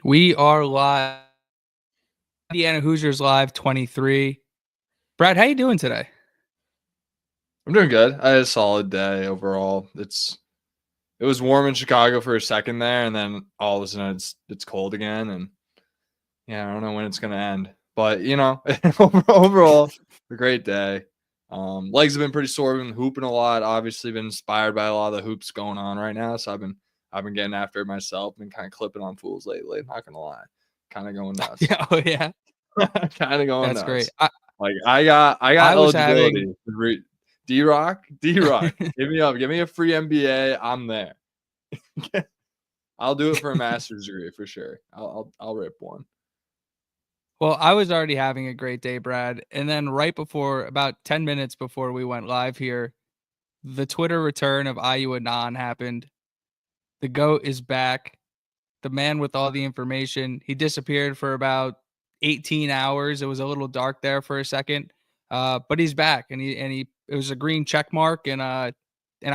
We are live. Indiana Hoosiers Live 23. Brad, how you doing today? I'm doing good. I had a solid day overall. It was warm in Chicago for a second there, and then all of a sudden it's cold again, and yeah, I don't know when it's gonna end. But overall, a great day. Legs have been pretty sore. Been hooping a lot. Obviously, been inspired by a lot of the hoops going on right now. So I've been getting after it myself. Been kind of clipping on fools lately. Not gonna lie, kind of going nuts. Yeah, oh yeah, Kind of going that's great. nuts. Like I got I was having eligibility. D-Rock, hit me up. Give me a free MBA. I'm there. I'll do it for a master's degree for sure. I'll rip one. I was already having a great day, Brad. And then right before, about 10 minutes before we went live here, the Twitter return of Ayu Anon happened. The GOAT is back. The man with all the information. He disappeared for about 18 hours. It was a little dark there for a second. But he's back, and he it was a green check mark, and I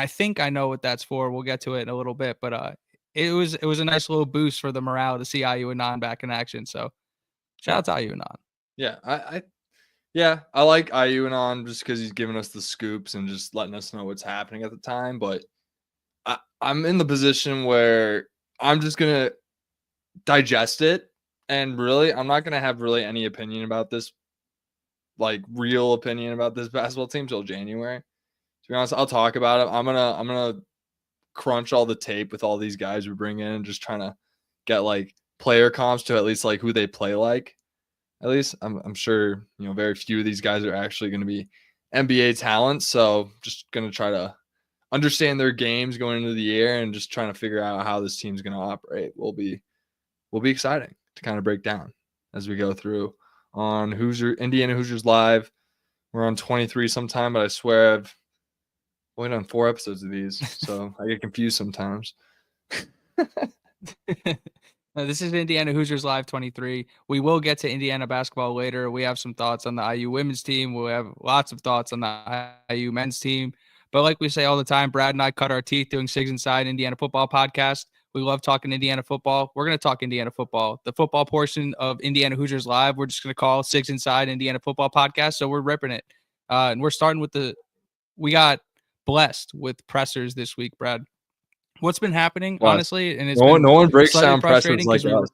think I know what that's for. We'll get to it in a little bit, but it was a nice little boost for the morale to see Ayu Anon back in action. So shout out to Ayu Anon. Yeah, I like IU and on just because he's giving us the scoops and just letting us know what's happening at the time. But I'm in the position where I'm just gonna digest it, and really, I'm not gonna have really any opinion about this, like real opinion about this basketball team till January. To be honest, I'll talk about it. I'm gonna crunch all the tape with all these guys we bring in and just trying to get like player comps to at least like who they play like. At least I'm sure, very few of these guys are actually going to be NBA talents. So just going to try to understand their games going into the year and just trying to figure out how this team's going to operate. Will be exciting to kind of break down as we go through on Indiana Hoosiers Live. We're on 23 sometime, but I swear I've only done 4 episodes of these, so I get confused sometimes. This is Indiana Hoosiers Live 23. We will get to Indiana basketball later. We have some thoughts on the IU women's team. We'll have lots of thoughts on the IU men's team. But like we say all the time, Brad and I cut our teeth doing Sigs Inside Indiana football podcast. We love talking Indiana football. We're going to talk Indiana football. The football portion of Indiana Hoosiers Live, we're just going to call Sigs Inside Indiana football podcast. So we're ripping it. And we're starting with we got blessed with pressers this week, Brad. What's been happening, What? honestly, and it's No been one breaks slightly down pressers frustrating like because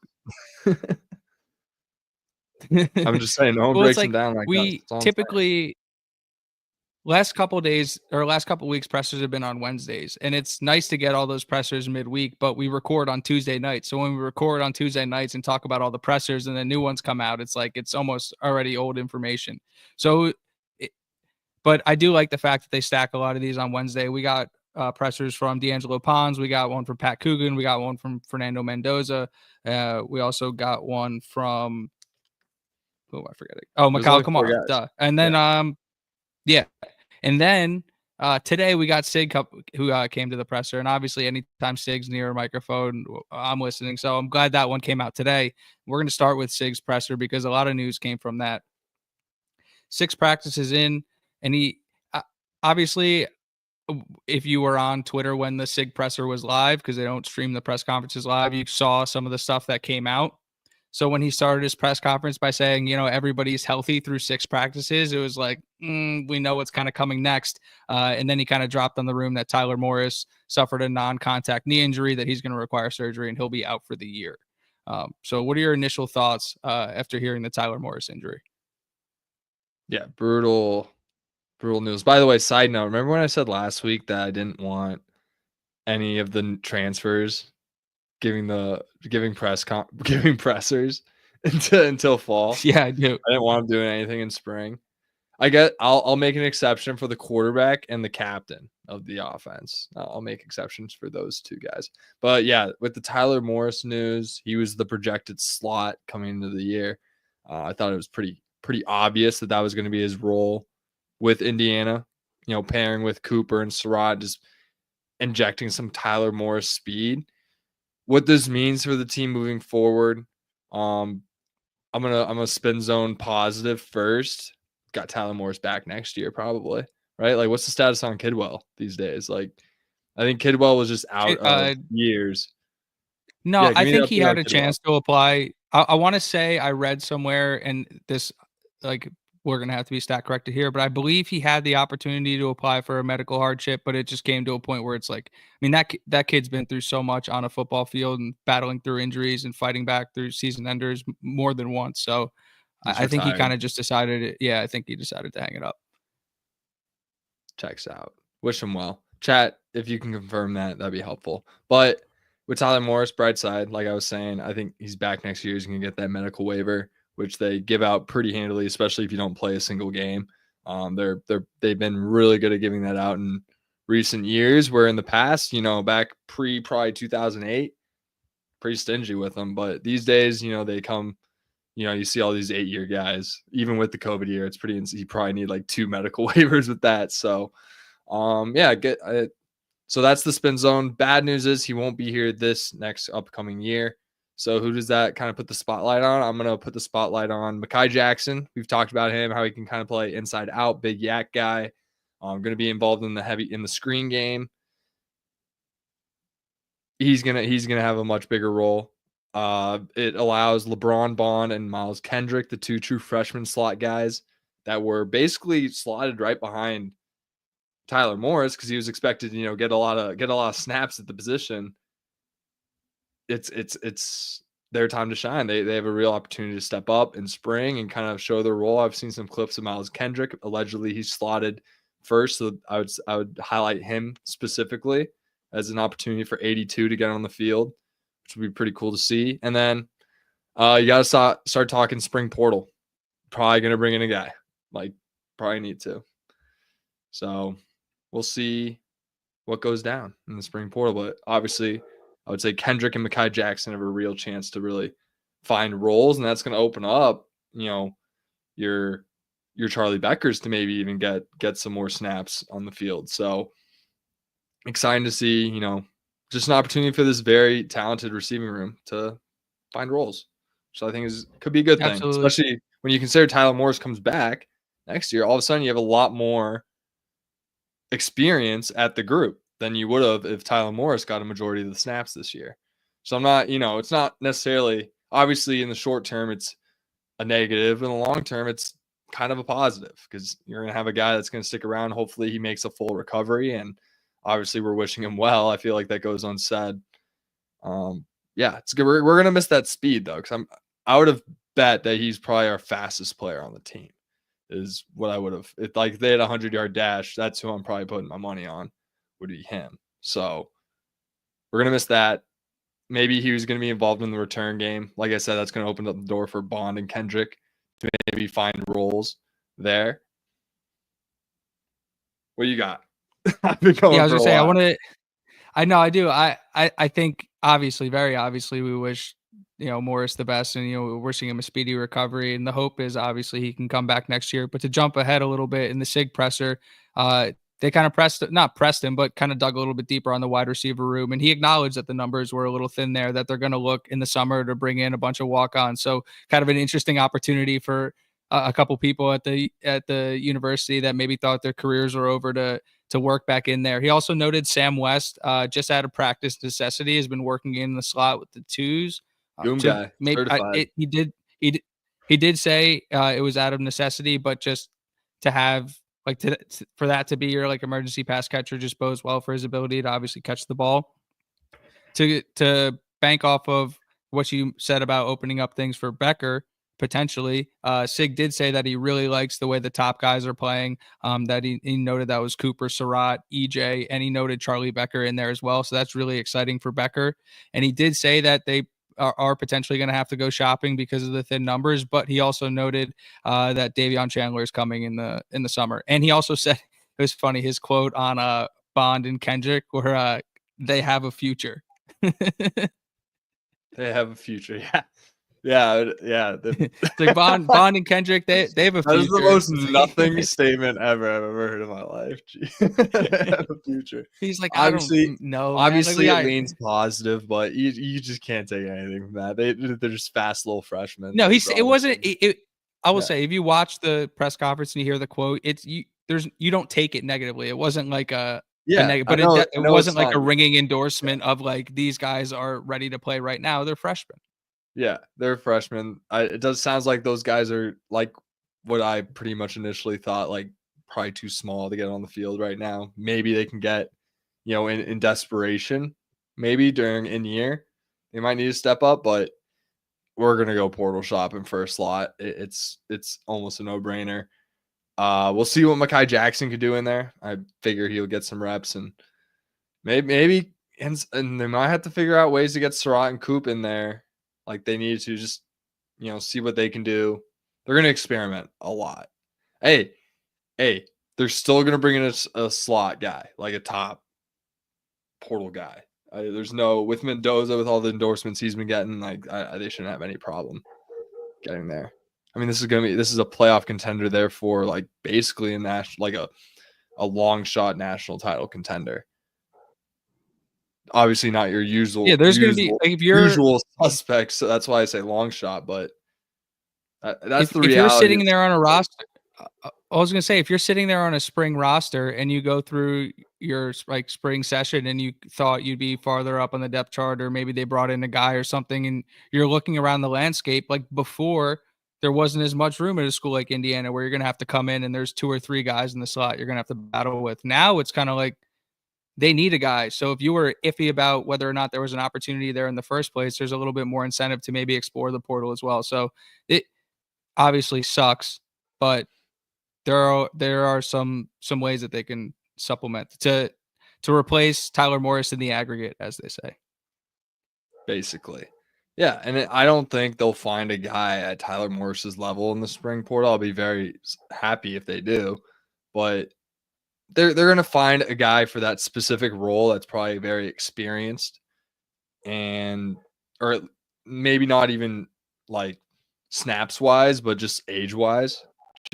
us. I'm just saying, no one well, it's breaks them like down like us. we That's all I'm saying. typically last couple days or last couple weeks pressers have been on Wednesdays, and it's nice to get all those pressers midweek, but we record on Tuesday nights. So when we record on Tuesday nights and talk about all the pressers and then new ones come out, it's like it's almost already old information. So but I do like the fact that they stack a lot of these on Wednesday. We got pressers from D'Angelo Pons. We got one from Pat Coogan. We got one from Fernando Mendoza. We also got one from I forget it. Oh, There's Mikail only 4 Kamara. guys. Duh. And then Yeah. yeah. And then today we got Sig who came to the presser. And obviously anytime Sig's near a microphone, I'm listening. So I'm glad that one came out today. We're going to start with Sig's presser because a lot of news came from that. 6 practices in, and he obviously, if you were on Twitter when the Sig presser was live, because they don't stream the press conferences live, you saw some of the stuff that came out. So when he started his press conference by saying, everybody's healthy through 6 practices, it was like, we know what's kind of coming next. And then he kind of dropped on the room that Tyler Morris suffered a non-contact knee injury, that he's going to require surgery and he'll be out for the year. So what are your initial thoughts after hearing the Tyler Morris injury? Yeah, brutal news. By the way, side note, remember when I said last week that I didn't want any of the transfers giving pressers until fall? Yeah, I do. I didn't want them doing anything in spring. I'll make an exception for the quarterback and the captain of the offense. I'll make exceptions for those 2 guys. But yeah, with the Tyler Morris news, he was the projected slot coming into the year. I thought it was pretty obvious that was going to be his role with Indiana, pairing with Cooper and Surratt, just injecting some Tyler Morris speed. What this means for the team moving forward, I'm gonna spin zone positive first. Got Tyler Morris back next year probably, right? Like, what's the status on Kidwell these days? Like, I think Kidwell was just out of years. No, Yeah, give I me the think he update on had a Kidwell. chance to apply. I want to say I read somewhere, and this, like, we're gonna have to be stat corrected here, but I believe he had the opportunity to apply for a medical hardship, but it just came to a point where it's like, I mean, that kid's been through so much on a football field and battling through injuries and fighting back through season enders more than once. So He's I think he retired. kind of just decided, yeah, I think he decided to hang it up. Checks out. Wish him well. Chat, if you can confirm that, that'd be helpful. But with Tyler Morris, bright side, like I was saying, I think he's back next year. He's going to get that medical waiver, which they give out pretty handily, especially if you don't play a single game. They've been really good at giving that out in recent years, where in the past, back probably 2008, pretty stingy with them. But these days, they come, you see all these 8-year guys, even with the COVID year, it's pretty, you probably need like 2 medical waivers with that. So, so that's the spin zone. Bad news is he won't be here this next upcoming year. So who does that kind of put the spotlight on? I'm going to put the spotlight on Mikail Jackson. We've talked about him, how he can kind of play inside out, big yak guy. Going to be involved in the screen game. He's gonna have a much bigger role. It allows LeBron Bond and Miles Kendrick, the 2 true freshman slot guys that were basically slotted right behind Tyler Morris, because he was expected to, get a lot of snaps at the position. It's their time to shine. They have a real opportunity to step up in spring and kind of show their role. I've seen some clips of Miles Kendrick. Allegedly, he's slotted first, so I would highlight him specifically as an opportunity for 82 to get on the field, which would be pretty cool to see. And then you got to start talking spring portal. Probably going to bring in a guy. Probably need to. So we'll see what goes down in the spring portal. But obviously, I would say Kendrick and Mikail Jackson have a real chance to really find roles, and that's going to open up, your Charlie Beckers to maybe even get some more snaps on the field. So exciting to see, just an opportunity for this very talented receiving room to find roles, which I think could be a good thing, Absolutely. especially when you consider Tyler Morris comes back next year. All of a sudden, you have a lot more experience at the group than you would have if Tyler Morris got a majority of the snaps this year. So I'm not, it's not necessarily, obviously in the short term, it's a negative. In the long term, it's kind of a positive, because you're going to have a guy that's going to stick around. Hopefully he makes a full recovery, and obviously we're wishing him well. I feel like that goes unsaid. It's good. We're going to miss that speed though, because I would have bet that he's probably our fastest player on the team, is what I would have. If they had a 100-yard dash, that's who I'm probably putting my money on, would be him. So we're gonna miss that. Maybe he was gonna be involved in the return game. Like I said, that's gonna open up the door for Bond and Kendrick to maybe find roles there. What do you got? I've been going Yeah, I was for gonna a say, while. I know I do. I think obviously, very obviously, we wish, Morris the best, and we're wishing him a speedy recovery. And the hope is obviously he can come back next year. But to jump ahead a little bit in the SIG presser, they kind of not pressed him, but kind of dug a little bit deeper on the wide receiver room. And he acknowledged that the numbers were a little thin there, that they're going to look in the summer to bring in a bunch of walk-ons. So kind of an interesting opportunity for a couple people at the university that maybe thought their careers were over to work back in there. He also noted Sam West, just out of practice necessity, has been working in the slot with the twos. Goom So guy, maybe certified. he did say it was out of necessity, but just to have for that to be your emergency pass catcher just bodes well for his ability to obviously catch the ball. To bank off of what you said about opening up things for Becker, potentially, Sig did say that he really likes the way the top guys are playing. That he noted that was Cooper, Surratt, EJ, and he noted Charlie Becker in there as well. So that's really exciting for Becker. And he did say that they are potentially going to have to go shopping because of the thin numbers. But he also noted that Davion Chandler is coming in the summer. And he also said, it was funny, his quote on Bond and Kendrick, where they have a future. They have a future. Yeah. It's like Bond and Kendrick, they have a future. That is the most nothing statement ever I've ever heard in my life. They have a future. He's like, Obviously, I don't know. obviously it leans positive, but you just can't take anything from that. They're just fast little freshmen. No, it wasn't. I will Yeah. say, if you watch the press conference and you hear the quote, you don't take it negatively. It wasn't like Yeah, but I know. it I know wasn't it's like not. a ringing endorsement of like these guys are ready to play right now. They're freshmen. Yeah, they're freshmen. It does sounds like those guys are like what I pretty much initially thought, like probably too small to get on the field right now. Maybe they can get, in desperation, maybe during in year, they might need to step up, but we're gonna go portal shopping for a slot. It's almost a no brainer. We'll see what Mekhi Jackson could do in there. I figure he'll get some reps and maybe and they might have to figure out ways to get Surratt and Coop in there like they need to just, see what they can do. They're going to experiment a lot. Hey, they're still going to bring in a slot guy, like a top portal guy. There's no, with Mendoza, with all the endorsements he's been getting, like they shouldn't have any problem getting there. I mean, this is a playoff contender, therefore, like basically a national, like a long shot national title contender. Obviously not your Yeah, there's going to be like usual suspects, so that's why I say long shot. But that's the reality. If you're sitting there on a roster, I was going to say if you're sitting there on a spring roster and you go through your like spring session and you thought you'd be farther up on the depth chart, or maybe they brought in a guy or something, and you're looking around the landscape like before. There wasn't as much room at a school like Indiana where you're going to have to come in and there's 2 or 3 guys in the slot you're going to have to battle with. Now it's kind of like they need a guy. So if you were iffy about whether or not there was an opportunity there in the first place, there's a little bit more incentive to maybe explore the portal as well. So it obviously sucks, but there are some ways that they can supplement to replace Tyler Morris in the aggregate, as they say. Basically. Yeah, and I don't think they'll find a guy at Tyler Morris's level in the spring portal. I'll be very happy if they do, but they're going to find a guy for that specific role that's probably very experienced or maybe not even like snaps wise, but just age wise,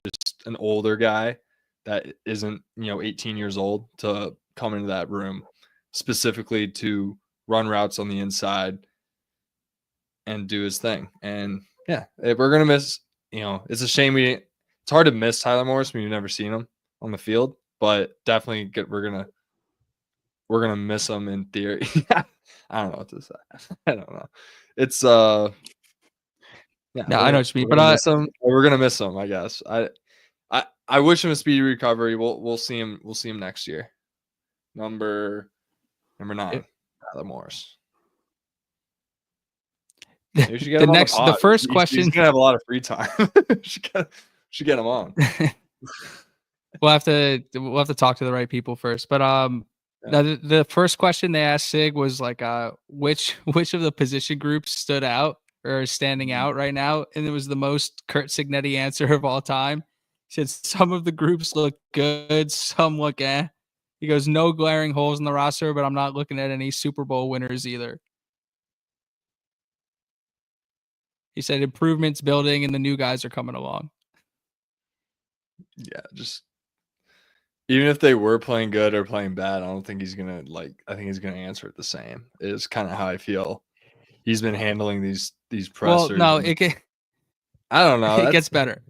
just an older guy that isn't, 18 years old to come into that room specifically to run routes on the inside and do his thing. And yeah, if we're gonna miss, it's a shame it's hard to miss Tyler Morris when you've never seen him on the field, but definitely we're gonna miss him in theory. I don't know what to say. I don't know. It's yeah, I know what you mean, but we're gonna miss him. I guess. I wish him a speedy recovery. We'll see him. We'll see him next year. Number 9, Tyler Morris. The first question. He's gonna have a lot of free time. should get him on. We'll have to talk to the right people first. But now the first question they asked Sig was like, which of the position groups stood out or is standing out right now? And it was the most Curt Cignetti answer of all time. He said some of the groups look good, some look eh. He goes, no glaring holes in the roster, but I'm not looking at any Super Bowl winners either. He said improvements building and the new guys are coming along. Yeah, just even if they were playing good or playing bad, I don't think he's gonna I think he's gonna answer it the same. Is kind of how I feel. He's been handling these pressers. Well, no, I don't know. It gets better.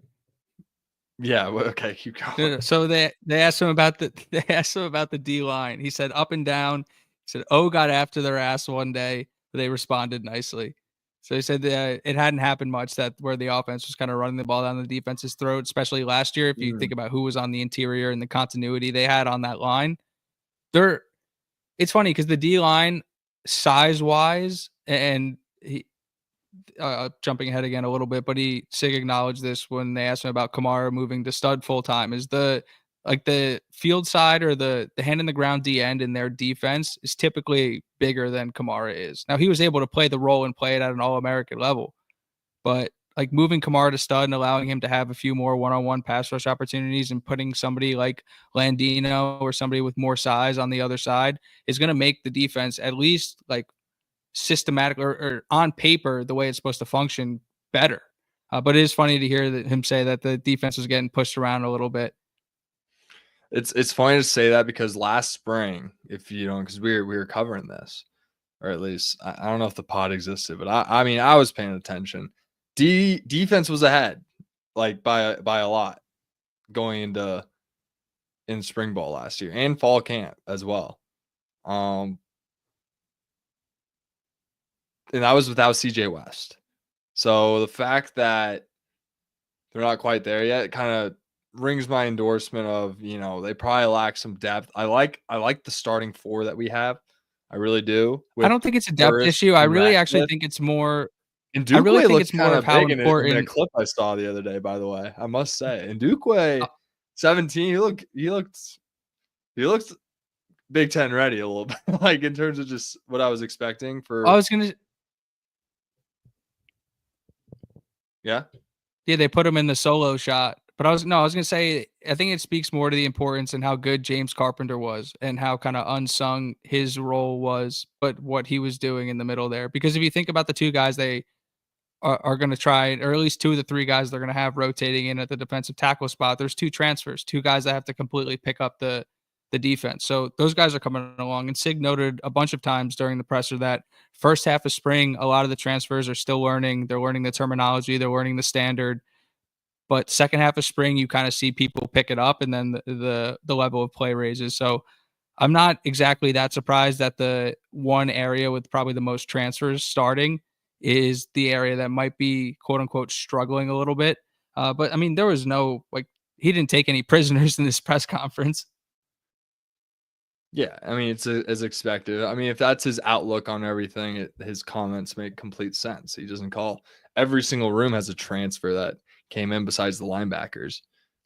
Yeah. Well, okay. Keep going. No. So they asked him about the D line. He said up and down. He said, got after their ass one day. But they responded nicely. So he said that it hadn't happened much where the offense was kind of running the ball down the defense's throat, especially last year. If you think about who was on the interior and the continuity they had on that line, it's funny because the D line size wise, and he jumping ahead again a little bit, but Sig acknowledged this when they asked him about Kamara moving to stud full time. Is the field side or the hand in the ground D end in their defense is typically bigger than Kamara is. Now he was able to play the role and play it at an All-American level, but like moving Kamara to stud and allowing him to have a few more one-on-one pass rush opportunities and putting somebody like Landino or somebody with more size on the other side is going to make the defense at least like systematic or on paper the way it's supposed to function better. But it is funny to hear him say that the defense was getting pushed around a little bit. It's funny to say that because last spring, if you don't, because we were covering this, or at least I don't know if the pod existed, but I mean I was paying attention. Defense was ahead, like by a lot, going into in spring ball last year and fall camp as well. And that was without CJ West. So the fact that they're not quite there yet kind of rings my endorsement of, they probably lack some depth. I like the starting 4 that we have. I really do. I With don't think it's a depth Burris issue. I and really actually Ratcliffe. think it's more. And I really Dukwe think looked it's more kind of of how big in a important. clip I saw the other day, by the way. I must say. And Dukwe, 17, he looked Big Ten ready a little bit, like in terms of just what I was expecting for. I was gonna. Yeah. Yeah, they put him in the solo shot. But I was gonna say, I think it speaks more to the importance and how good James Carpenter was and how kind of unsung his role was, but what he was doing in the middle there. Because if you think about the 2 guys they are going to try, or at least 2 of the 3 guys they're going to have rotating in at the defensive tackle spot, there's 2 transfers, 2 guys that have to completely pick up the defense. So those guys are coming along. And Sig noted a bunch of times during the presser that first half of spring, a lot of the transfers are still learning. They're learning the terminology, they're learning the standard. But second half of spring, you kind of see people pick it up, and then the level of play raises. So I'm not exactly that surprised that the one area with probably the most transfers starting is the area that might be quote unquote struggling a little bit. But I mean, there was he didn't take any prisoners in this press conference. Yeah, I mean, it's as expected. I mean, if that's his outlook on everything, his comments make complete sense. He doesn't call every single room has a transfer that came in besides the linebackers.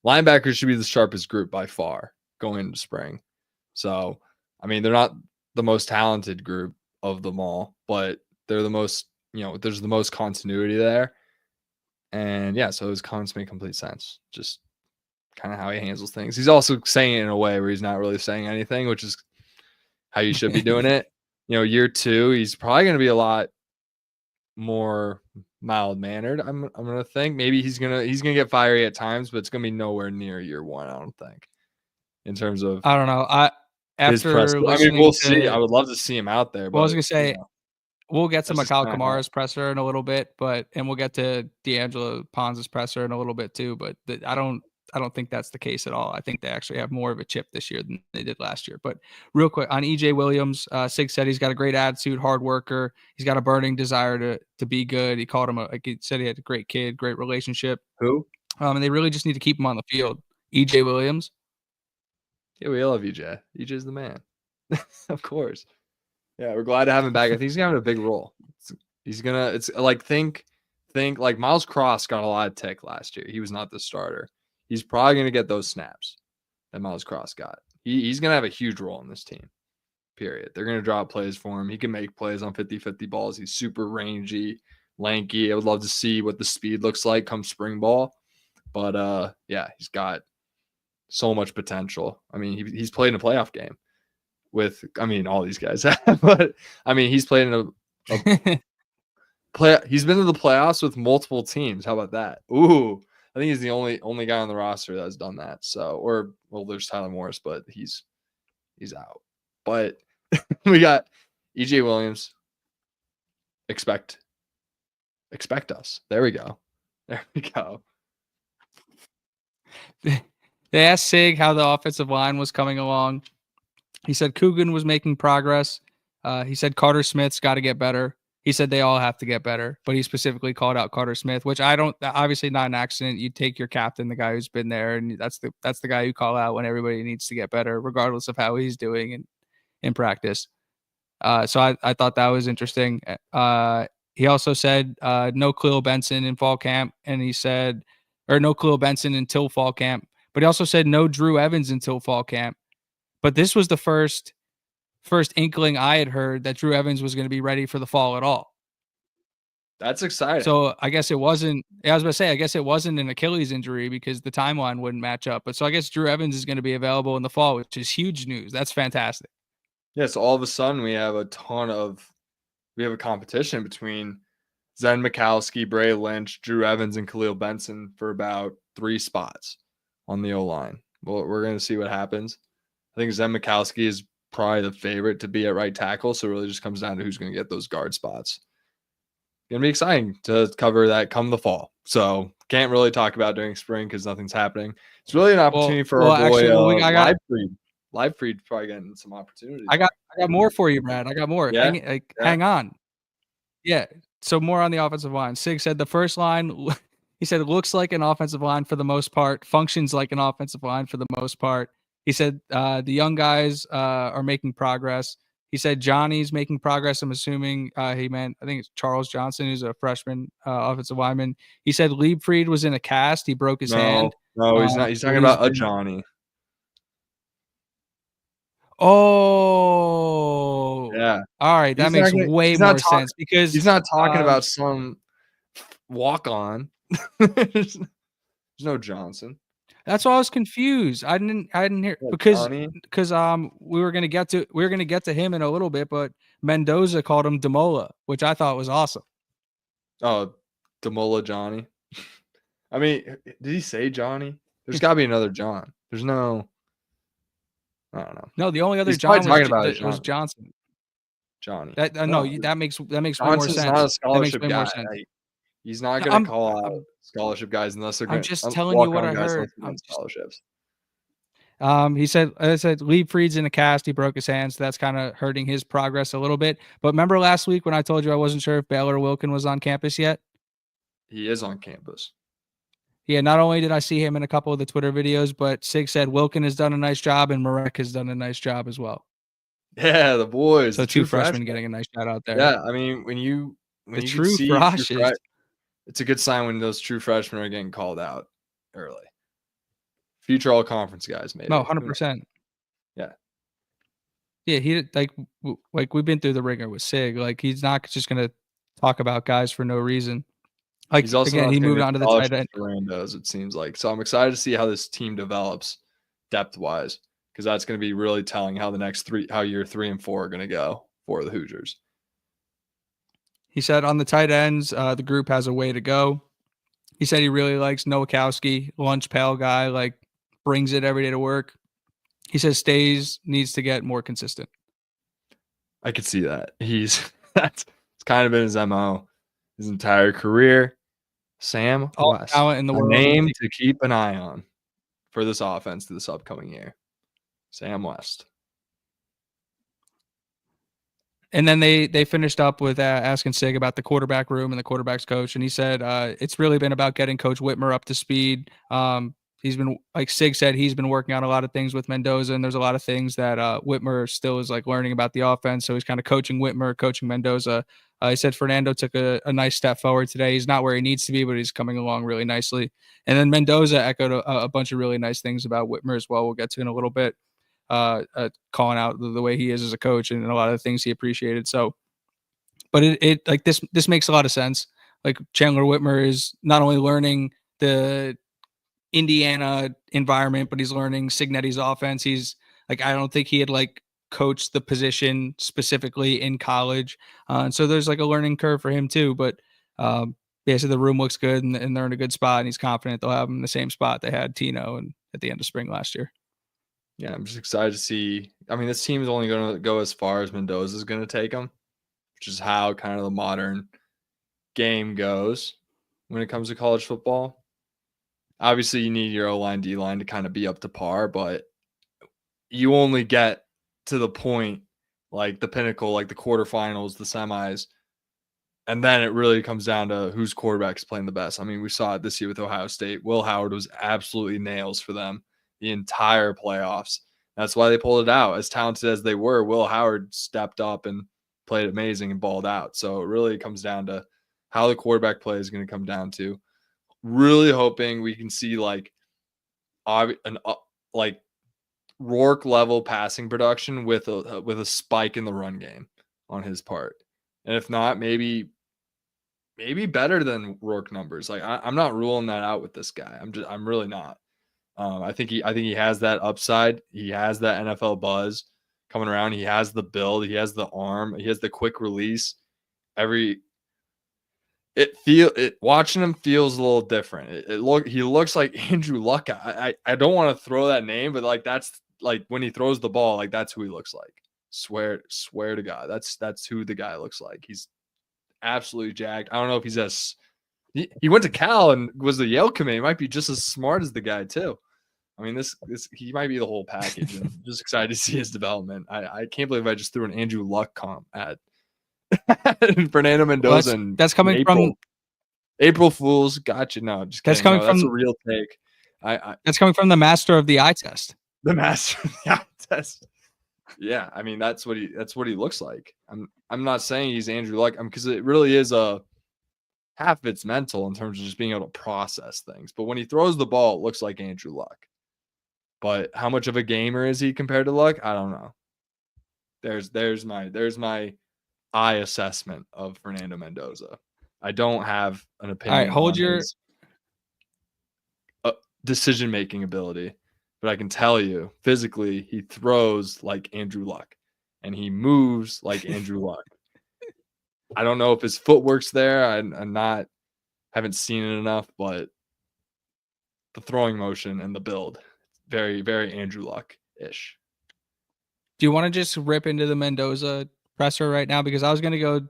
Linebackers should be the sharpest group by far going into spring. So, I mean, they're not the most talented group of them all, but they're the most, there's the most continuity there. And yeah, so his comments make complete sense. Just kind of how he handles things. He's also saying it in a way where he's not really saying anything, which is how you should be doing it. Year 2, he's probably going to be a lot more mild mannered. I'm gonna think maybe he's gonna get fiery at times, but it's gonna be nowhere near year 1. I don't think in terms of I don't know. his press. After I mean, listening we'll see. I to, would love to see him out there, well, I was but gonna say, we'll get to that's just Mikail kind of how. Kamara's presser in a little bit, and we'll get to D'Angelo Pons' presser in a little bit too. But I don't think that's the case at all. I think they actually have more of a chip this year than they did last year. But real quick on EJ Williams, Sig said he's got a great attitude, hard worker. He's got a burning desire to be good. He called him like he said he had a great kid, great relationship. Who? And they really just need to keep him on the field. EJ Williams. Yeah, we love EJ. EJ's the man, of course. Yeah, we're glad to have him back. I think he's gonna have a big role. It's like think like Miles Cross got a lot of tick last year. He was not the starter. He's probably gonna get those snaps that Miles Cross got. He's gonna have a huge role in this team. Period. They're gonna draw plays for him. He can make plays on 50-50 balls. He's super rangy, lanky. I would love to see what the speed looks like come spring ball. But yeah, he's got so much potential. I mean, he's played in a playoff game with, I mean, all these guys have, but I mean, he's played in a play. He's been to the playoffs with multiple teams. How about that? Ooh, I think he's the only guy on the roster that's done that. So, well, there's Tyler Morris, but he's out. But we got EJ Williams. Expect us. There we go. They asked Sig how the offensive line was coming along. He said Coogan was making progress. He said Carter Smith's got to get better. He said they all have to get better, but he specifically called out Carter Smith, which I don't, obviously not an accident. You take your captain, the guy who's been there, and that's the guy you call out when everybody needs to get better, regardless of how he's doing in practice. So I thought that was interesting. He also said no Khalil Benson in fall camp, and he said, or no Khalil Benson until fall camp, but he also said no Drew Evans until fall camp. But this was the first inkling I had heard that Drew Evans was going to be ready for the fall at all. That's exciting. So I guess it wasn't, I was about to say, I guess it wasn't an Achilles injury because the timeline wouldn't match up. But so I guess Drew Evans is going to be available in the fall, which is huge news. That's fantastic. Yeah, so all of a sudden we have a competition between Zen Mikowski, Bray Lynch, Drew Evans, and Khalil Benson for about 3 spots on the O-line. Well, we're going to see what happens. I think Zen Mikowski is probably the favorite to be at right tackle, so it really just comes down to who's going to get those guard spots. Going to be exciting to cover that come the fall. So can't really talk about during spring because nothing's happening. It's really an opportunity for our boy actually, Livefreed probably getting some opportunities. I got more for you, Brad. I got more. Yeah? Hang on. Yeah. So more on the offensive line. Sig said the first line, he said, it looks like an offensive line for the most part, functions like an offensive line for the most part. He said the young guys are making progress. He said Johnny's making progress. I'm assuming he meant, I think it's Charles Johnson, who's a freshman offensive lineman. He said Liebfried was in a cast. He broke his hand. No, he's not. He's talking about a Johnny. Oh. Yeah. All right. That makes way more sense because he's not talking about some walk-on. There's no Johnson. That's why I was confused. I didn't hear because we were gonna get to him in a little bit, but Mendoza called him Demola, which I thought was awesome. Oh, Demola Johnny. I mean, did he say Johnny? There's got to be another John. There's no. I don't know. No, the only other He's John was Johnson. Johnny. That makes way more Johnson's sense. not a scholarship guy. He's not going to call out scholarship guys unless they're going. I'm just telling you what I heard. Scholarships. He said, Liebfried's in a cast. He broke his hand, so that's kind of hurting his progress a little bit. But remember last week when I told you I wasn't sure if Baylor Wilkin was on campus yet? He is on campus. Yeah, not only did I see him in a couple of the Twitter videos, but Sig said Wilkin has done a nice job and Marek has done a nice job as well. Yeah, the boys. So two freshmen getting a nice shout out there. Yeah, I mean, when you see it's a good sign when those true freshmen are getting called out early. Future all conference guys, maybe. No, 100%. Yeah. Yeah, he like we've been through the ringer with Sig. Like he's not just gonna talk about guys for no reason. Like he's also again, he moved on to the tight end. Randos, it seems like. So I'm excited to see how this team develops depth wise, because that's going to be really telling how year 3 and 4 are going to go for the Hoosiers. He said on the tight ends, the group has a way to go. He said he really likes Nowakowski, lunch pail guy, like brings it every day to work. He says needs to get more consistent. I could see that. It's kind of been his MO his entire career. Sam West, talent in the world. Name to keep an eye on for this offense this upcoming year. Sam West. And then they finished up with asking Sig about the quarterback room and the quarterback's coach, and he said it's really been about getting Coach Whitmer up to speed. He's been, like Sig said, he's been working on a lot of things with Mendoza, and there's a lot of things that Whitmer still is like learning about the offense. So he's kind of coaching Whitmer, coaching Mendoza. He said Fernando took a nice step forward today. He's not where he needs to be, but he's coming along really nicely. And then Mendoza echoed a bunch of really nice things about Whitmer as well. We'll get to in a little bit, calling out the way he is as a coach and a lot of the things he appreciated. So, but it like this makes a lot of sense. Like Chandler Whitmer is not only learning the Indiana environment, but he's learning Cignetti's offense. He's like, I don't think he had like coached the position specifically in college. And so there's like a learning curve for him too. But so the room looks good and they're in a good spot, and he's confident they'll have him in the same spot they had Tino and at the end of spring last year. Yeah, I'm just excited to see. I mean, this team is only going to go as far as Mendoza is going to take them, which is how kind of the modern game goes when it comes to college football. Obviously, you need your O-line, D-line to kind of be up to par, but you only get to the point, like the pinnacle, like the quarterfinals, the semis, and then it really comes down to whose quarterback is playing the best. I mean, we saw it this year with Ohio State. Will Howard was absolutely nails for them the entire playoffs. That's why they pulled it out. As talented as they were, Will Howard stepped up and played amazing and balled out. So it really comes down to how the quarterback play is going to come down to. Really hoping we can see like Rourke level passing production with a spike in the run game on his part. And if not, maybe better than Rourke numbers. Like I'm not ruling that out with this guy. I'm really not. I think he has that upside. He has that NFL buzz coming around. He has the build. He has the arm. He has the quick release. Watching him feels a little different. He looks like Andrew Luck. I don't want to throw that name, but like that's like when he throws the ball, like that's who he looks like. Swear to God, that's who the guy looks like. He's absolutely jacked. I don't know if he's He went to Cal and was the Yale commit. He might be just as smart as the guy too. I mean, this he might be the whole package. And I'm just excited to see his development. I can't believe I just threw an Andrew Luck comp at Fernando Mendoza. Well, that's coming from April Fools. Gotcha. No, just kidding. That's coming That's a from real take. That's coming from the master of the eye test. The master of the eye test. Yeah, I mean that's what he looks like. I'm not saying he's Andrew Luck, because it really is a half of it's mental in terms of just being able to process things. But when he throws the ball, it looks like Andrew Luck. But how much of a gamer is he compared to Luck? I don't know. There's my eye assessment of Fernando Mendoza. I don't have an opinion. All right, hold on your his decision-making ability, but I can tell you physically he throws like Andrew Luck and he moves like Andrew Luck. I don't know if his footwork's there. Haven't seen it enough, but the throwing motion and the build, very, very Andrew Luck-ish. Do you want to just rip into the Mendoza presser right now? Because I was going to go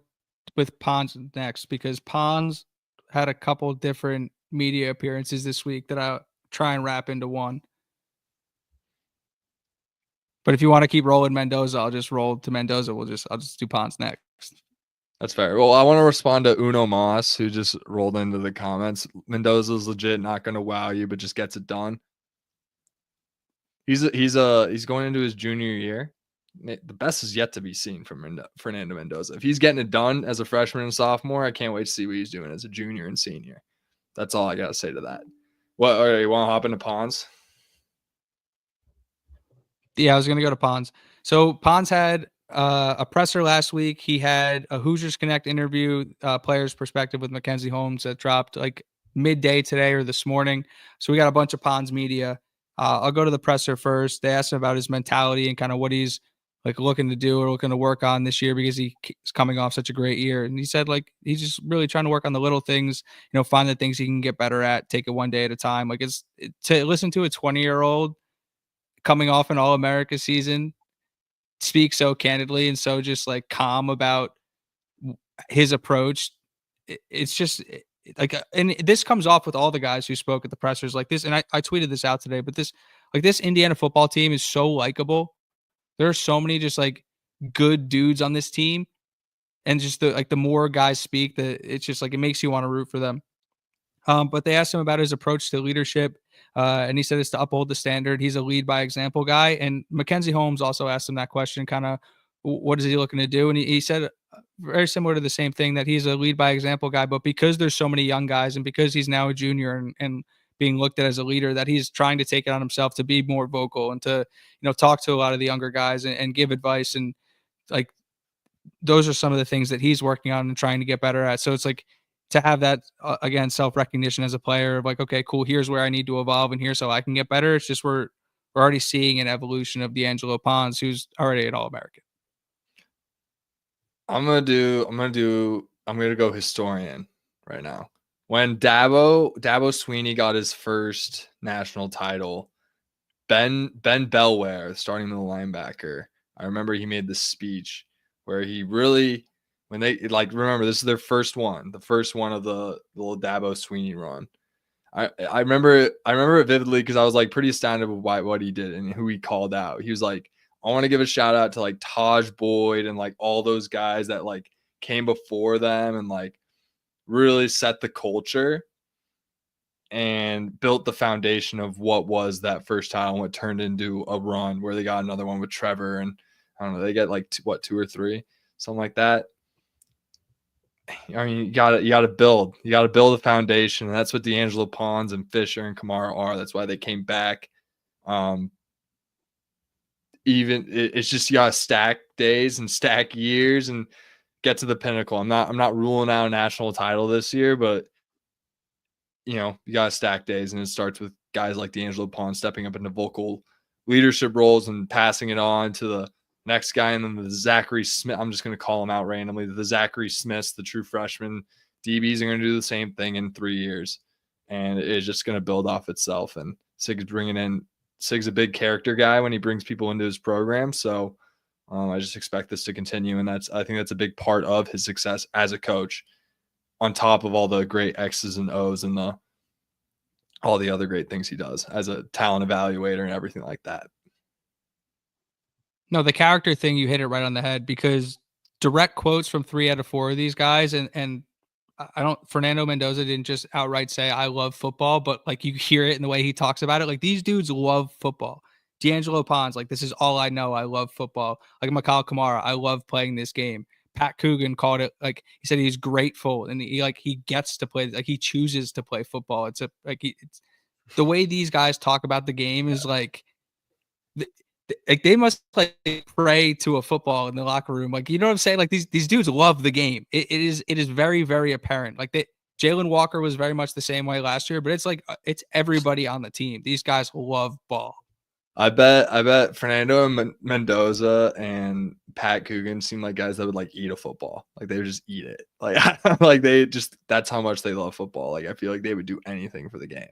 with Pons next, because Pons had a couple different media appearances this week that I'll try and wrap into one. But if you want to keep rolling Mendoza, I'll just roll to Mendoza. I'll just do Pons next. That's fair. Well, I want to respond to Uno Moss, who just rolled into the comments. Mendoza's legit not going to wow you, but just gets it done. He's going into his junior year. The best is yet to be seen from Fernando Mendoza. If he's getting it done as a freshman and sophomore, I can't wait to see what he's doing as a junior and senior. That's all I got to say to that. What? All right, you want to hop into Pons? Yeah, I was going to go to Pons. So Pons had a presser last week. He had a Hoosiers Connect interview, player's perspective with Mackenzie Holmes that dropped like midday today or this morning. So we got a bunch of Pons media. I'll go to the presser first. They asked him about his mentality and kind of what he's like looking to do or looking to work on this year, because he's coming off such a great year. And he said like he's just really trying to work on the little things, find the things he can get better at, take it one day at a time. Like to listen to a 20-year-old coming off an All-America season speak so candidly and so just like calm about his approach. It's just like, and this comes off with all the guys who spoke at the pressers like this. And I tweeted this out today, but this Indiana football team is so likable. There are so many just like good dudes on this team. And just the more guys speak, it's just like, it makes you want to root for them. But they asked him about his approach to leadership. And he said it's to uphold the standard. He's a lead by example guy. And Mackenzie Holmes also asked him that question, kind of, what is he looking to do? And he said very similar to the same thing, that he's a lead by example guy, but because there's so many young guys and because he's now a junior and being looked at as a leader, that he's trying to take it on himself to be more vocal and to, talk to a lot of the younger guys and give advice. And like, those are some of the things that he's working on and trying to get better at. So it's like, to have that, again, self-recognition as a player of like, okay, cool, here's where I need to evolve and here's how I can get better. It's just we're already seeing an evolution of D'Angelo Pons, who's already an All-American. I'm gonna go historian right now. When Dabo Sweeney got his first national title, Ben Bellware, starting middle linebacker, I remember he made this speech where he really, when they remember this is their first one, the first one of the little Dabo Sweeney run. I remember it vividly because I was like pretty astounded with what he did and who he called out. He was like, I want to give a shout out to like Taj Boyd and like all those guys that like came before them and like really set the culture and built the foundation of what was that first title and what turned into a run where they got another one with Trevor. And I don't know, they get like 2 or 3, something like that. I mean, you gotta build a foundation, and that's what D'Angelo Pons and Fisher and Kamara are. That's why they came back. It's just you gotta stack days and stack years and get to the pinnacle. I'm not ruling out a national title this year, but you gotta stack days, and it starts with guys like D'Angelo Pons stepping up into vocal leadership roles and passing it on to the next guy, and then the Zachary Smith. I'm just going to call him out randomly. The Zachary Smiths, the true freshman DBs, are going to do the same thing in 3 years, and it's just going to build off itself. And Sig's a big character guy when he brings people into his program. So I just expect this to continue, and I think that's a big part of his success as a coach. on top of all the great X's and O's and all the other great things he does as a talent evaluator and everything like that. No, the character thing, you hit it right on the head, because direct quotes from 3 out of 4 of these guys, and I don't Fernando Mendoza didn't just outright say I love football, but like you hear it in the way he talks about it. Like these dudes love football. D'Angelo Pons, like this is all I know. I love football. Like Mikail Kamara, I love playing this game. Pat Coogan called it, like he said he's grateful and he gets to play, like he chooses to play football. It's it's the way these guys talk about the game is like like they must like pray to a football in the locker room. Like, you know what I'm saying? Like these dudes love the game. It is very, very apparent. Like Jalen Walker was very much the same way last year, but it's like it's everybody on the team. These guys love ball. I bet Fernando Mendoza and Pat Coogan seem like guys that would like eat a football. Like they would just eat it. Like like that's how much they love football. Like I feel like they would do anything for the game.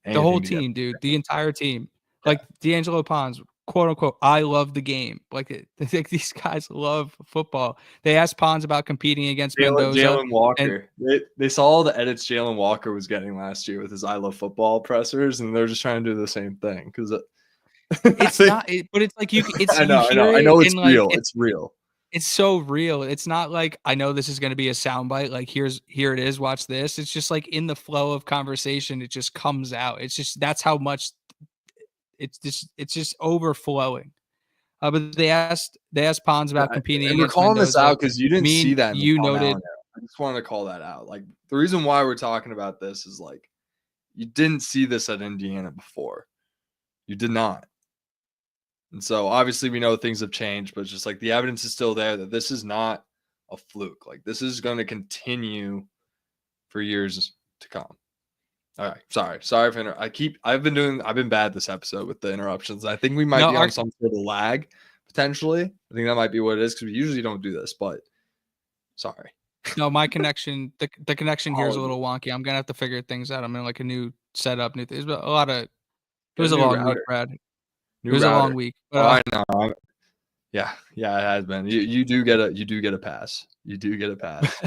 The whole Anything to get. team, dude. The entire team. Yeah. Like D'Angelo Pons, quote unquote, I love the game. Like these guys love football. They asked Pons about competing against Mendoza. Jalen Walker. They saw all the edits Jalen Walker was getting last year with his I love football pressers, and they're just trying to do the same thing because it's not. But it's like it's. I know it's real. Like, it's real. It's so real. It's not like I know this is going to be a soundbite. Like here it is. Watch this. It's just like in the flow of conversation, it just comes out. It's just that's how much it's just overflowing. But they asked Pons about competing. And we're calling this out because you didn't see that. You noted. I just wanted to call that out. Like the reason why we're talking about this is like you didn't see this at Indiana before. You did not. And so obviously we know things have changed, but it's just like the evidence is still there that this is not a fluke. Like this is going to continue for years to come. All right. Sorry for I've been bad this episode with the interruptions. I think we might be on some sort of lag potentially. I think that might be what it is because we usually don't do this, but sorry. No, my connection, the connection here is a little wonky. I'm gonna have to figure things out. I'm in like a new setup, new things, but it was a long week, Brad. It was a long week. I know. Yeah, it has been. You do get a pass. You do get a pass.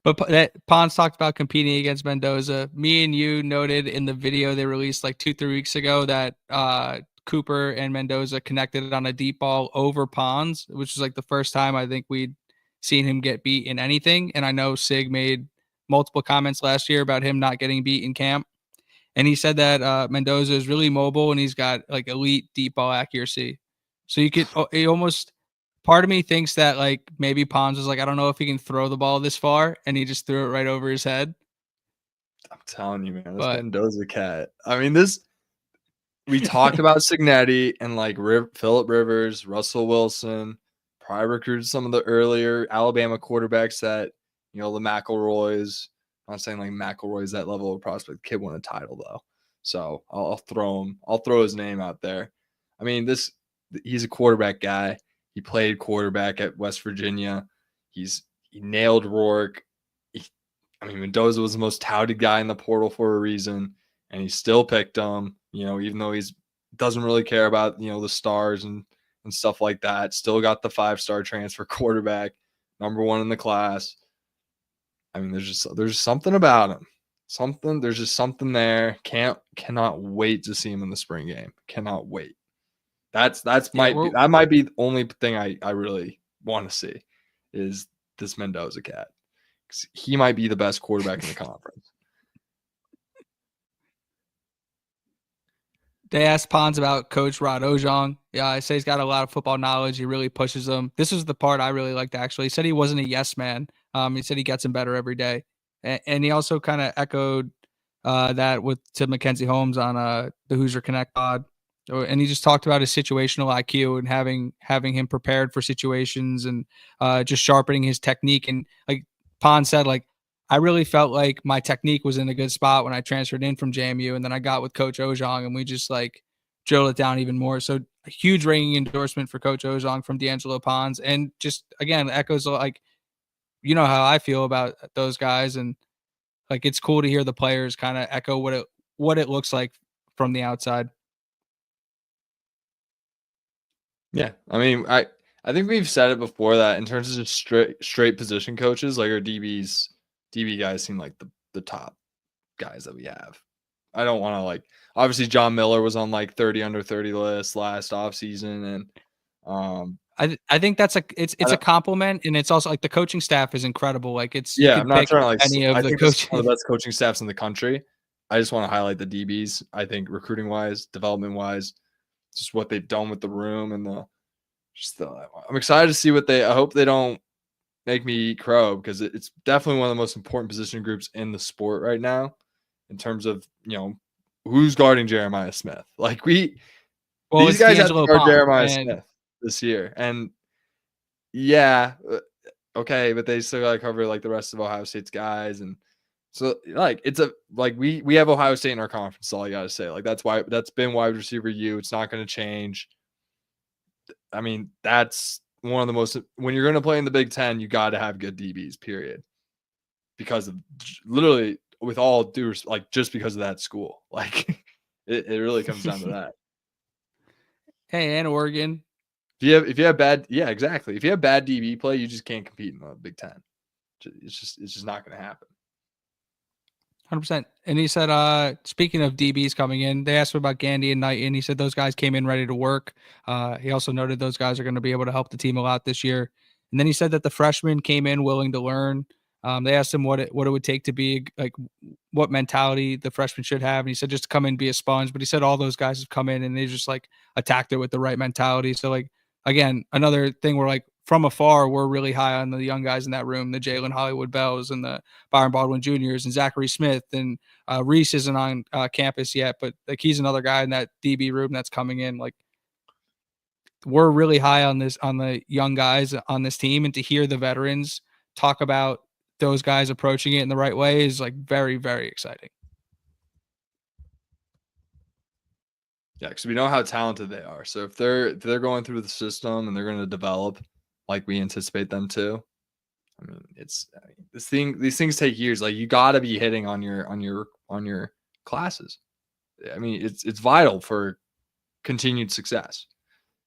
But Pons talked about competing against Mendoza. Me and you noted in the video they released like 2-3 weeks ago that Cooper and Mendoza connected on a deep ball over Pons, which was like the first time I think we'd seen him get beat in anything. And I know Sig made multiple comments last year about him not getting beat in camp. And he said that Mendoza is really mobile and he's got like elite deep ball accuracy. So he almost, part of me thinks that like maybe Pons was like, I don't know if he can throw the ball this far, and he just threw it right over his head. I'm telling you, man, this Mendoza cat. I mean, we talked about Cignetti and like Phillip Rivers, Russell Wilson, probably recruited some of the earlier Alabama quarterbacks that, the McElroys. I'm not saying like McElroy's that level of prospect. The kid won a title though. So I'll throw him. I'll throw his name out there. I mean, he's a quarterback guy. He played quarterback at West Virginia. He nailed Rourke. Mendoza was the most touted guy in the portal for a reason, and he still picked him, even though he's doesn't really care about, the stars and stuff like that. Still got the 5-star transfer quarterback, number 1 in the class. I mean, there's just something about him. There's just something there. Cannot wait to see him in the spring game. Cannot wait. That might be the only thing I really want to see is this Mendoza cat. He might be the best quarterback in the conference. They asked Pons about Coach Rod Ojong. Yeah, I say he's got a lot of football knowledge. He really pushes them. This is the part I really liked, actually. He said he wasn't a yes man. He said he gets him better every day. And he also kind of echoed that to Mackenzie Holmes on the Hoosier Connect pod. And he just talked about his situational IQ and having him prepared for situations and just sharpening his technique. And like Pons said, like, I really felt like my technique was in a good spot when I transferred in from JMU, and then I got with Coach Ojong, and we just like drilled it down even more. So a huge ringing endorsement for Coach Ojong from D'Angelo Pons, and just again echoes like, how I feel about those guys, and like it's cool to hear the players kind of echo what it looks like from the outside. Yeah, I mean, I think we've said it before that in terms of just straight position coaches, like our DBs DB guys seem like the top guys that we have. I don't want to like obviously John Miller was on like 30 under 30 list last offseason, and I think that's it's a compliment, and it's also like the coaching staff is incredible. Like you I'm could not pick trying to like any of I the think this is coaches. one of the best coaching staffs in the country. I just want to highlight the DBs. I think recruiting wise, development wise, just what they've done with the room and I'm excited to see I hope they don't make me eat crow, because it's definitely one of the most important position groups in the sport right now in terms of, who's guarding Jeremiah Smith. Like these guys have to D'Angelo guard Palm, Jeremiah and Smith this year. And yeah, okay, but they still got to cover like the rest of Ohio State's guys. And so like, we have Ohio State in our conference. That's all I got to say. Like, that's been wide receiver U. It's not going to change. I mean, that's one of the most, when you're going to play in the Big Ten, you got to have good DBs, period. Because of literally, with all due, like, just because of that school. Like, it really comes down to that. Hey, and Oregon. If you have bad, yeah, exactly. If you have bad DB play, you just can't compete in the Big Ten. It's just not going to happen. 100%. And he said, speaking of DBs coming in, they asked him about Gandy and Knight, and he said those guys came in ready to work. He also noted those guys are going to be able to help the team a lot this year. And then he said that the freshmen came in willing to learn. They asked him what it would take to be, like, what mentality the freshmen should have. And he said just to come in and be a sponge. But he said all those guys have come in and they just like attacked it with the right mentality. So, like, again, another thing where, like, from afar, we're really high on the young guys in that room, the Jalen Hollywood Bells and the Byron Baldwin Juniors and Zachary Smith, and Reese isn't on campus yet, but like he's another guy in that DB room that's coming in. Like, we're really high on the young guys on this team, and to hear the veterans talk about those guys approaching it in the right way is like very, very exciting. Yeah, because we know how talented they are. So if they're going through the system and they're going to develop like we anticipate them to, I mean, these things take years. Like, you got to be hitting on your classes. I mean, it's vital for continued success.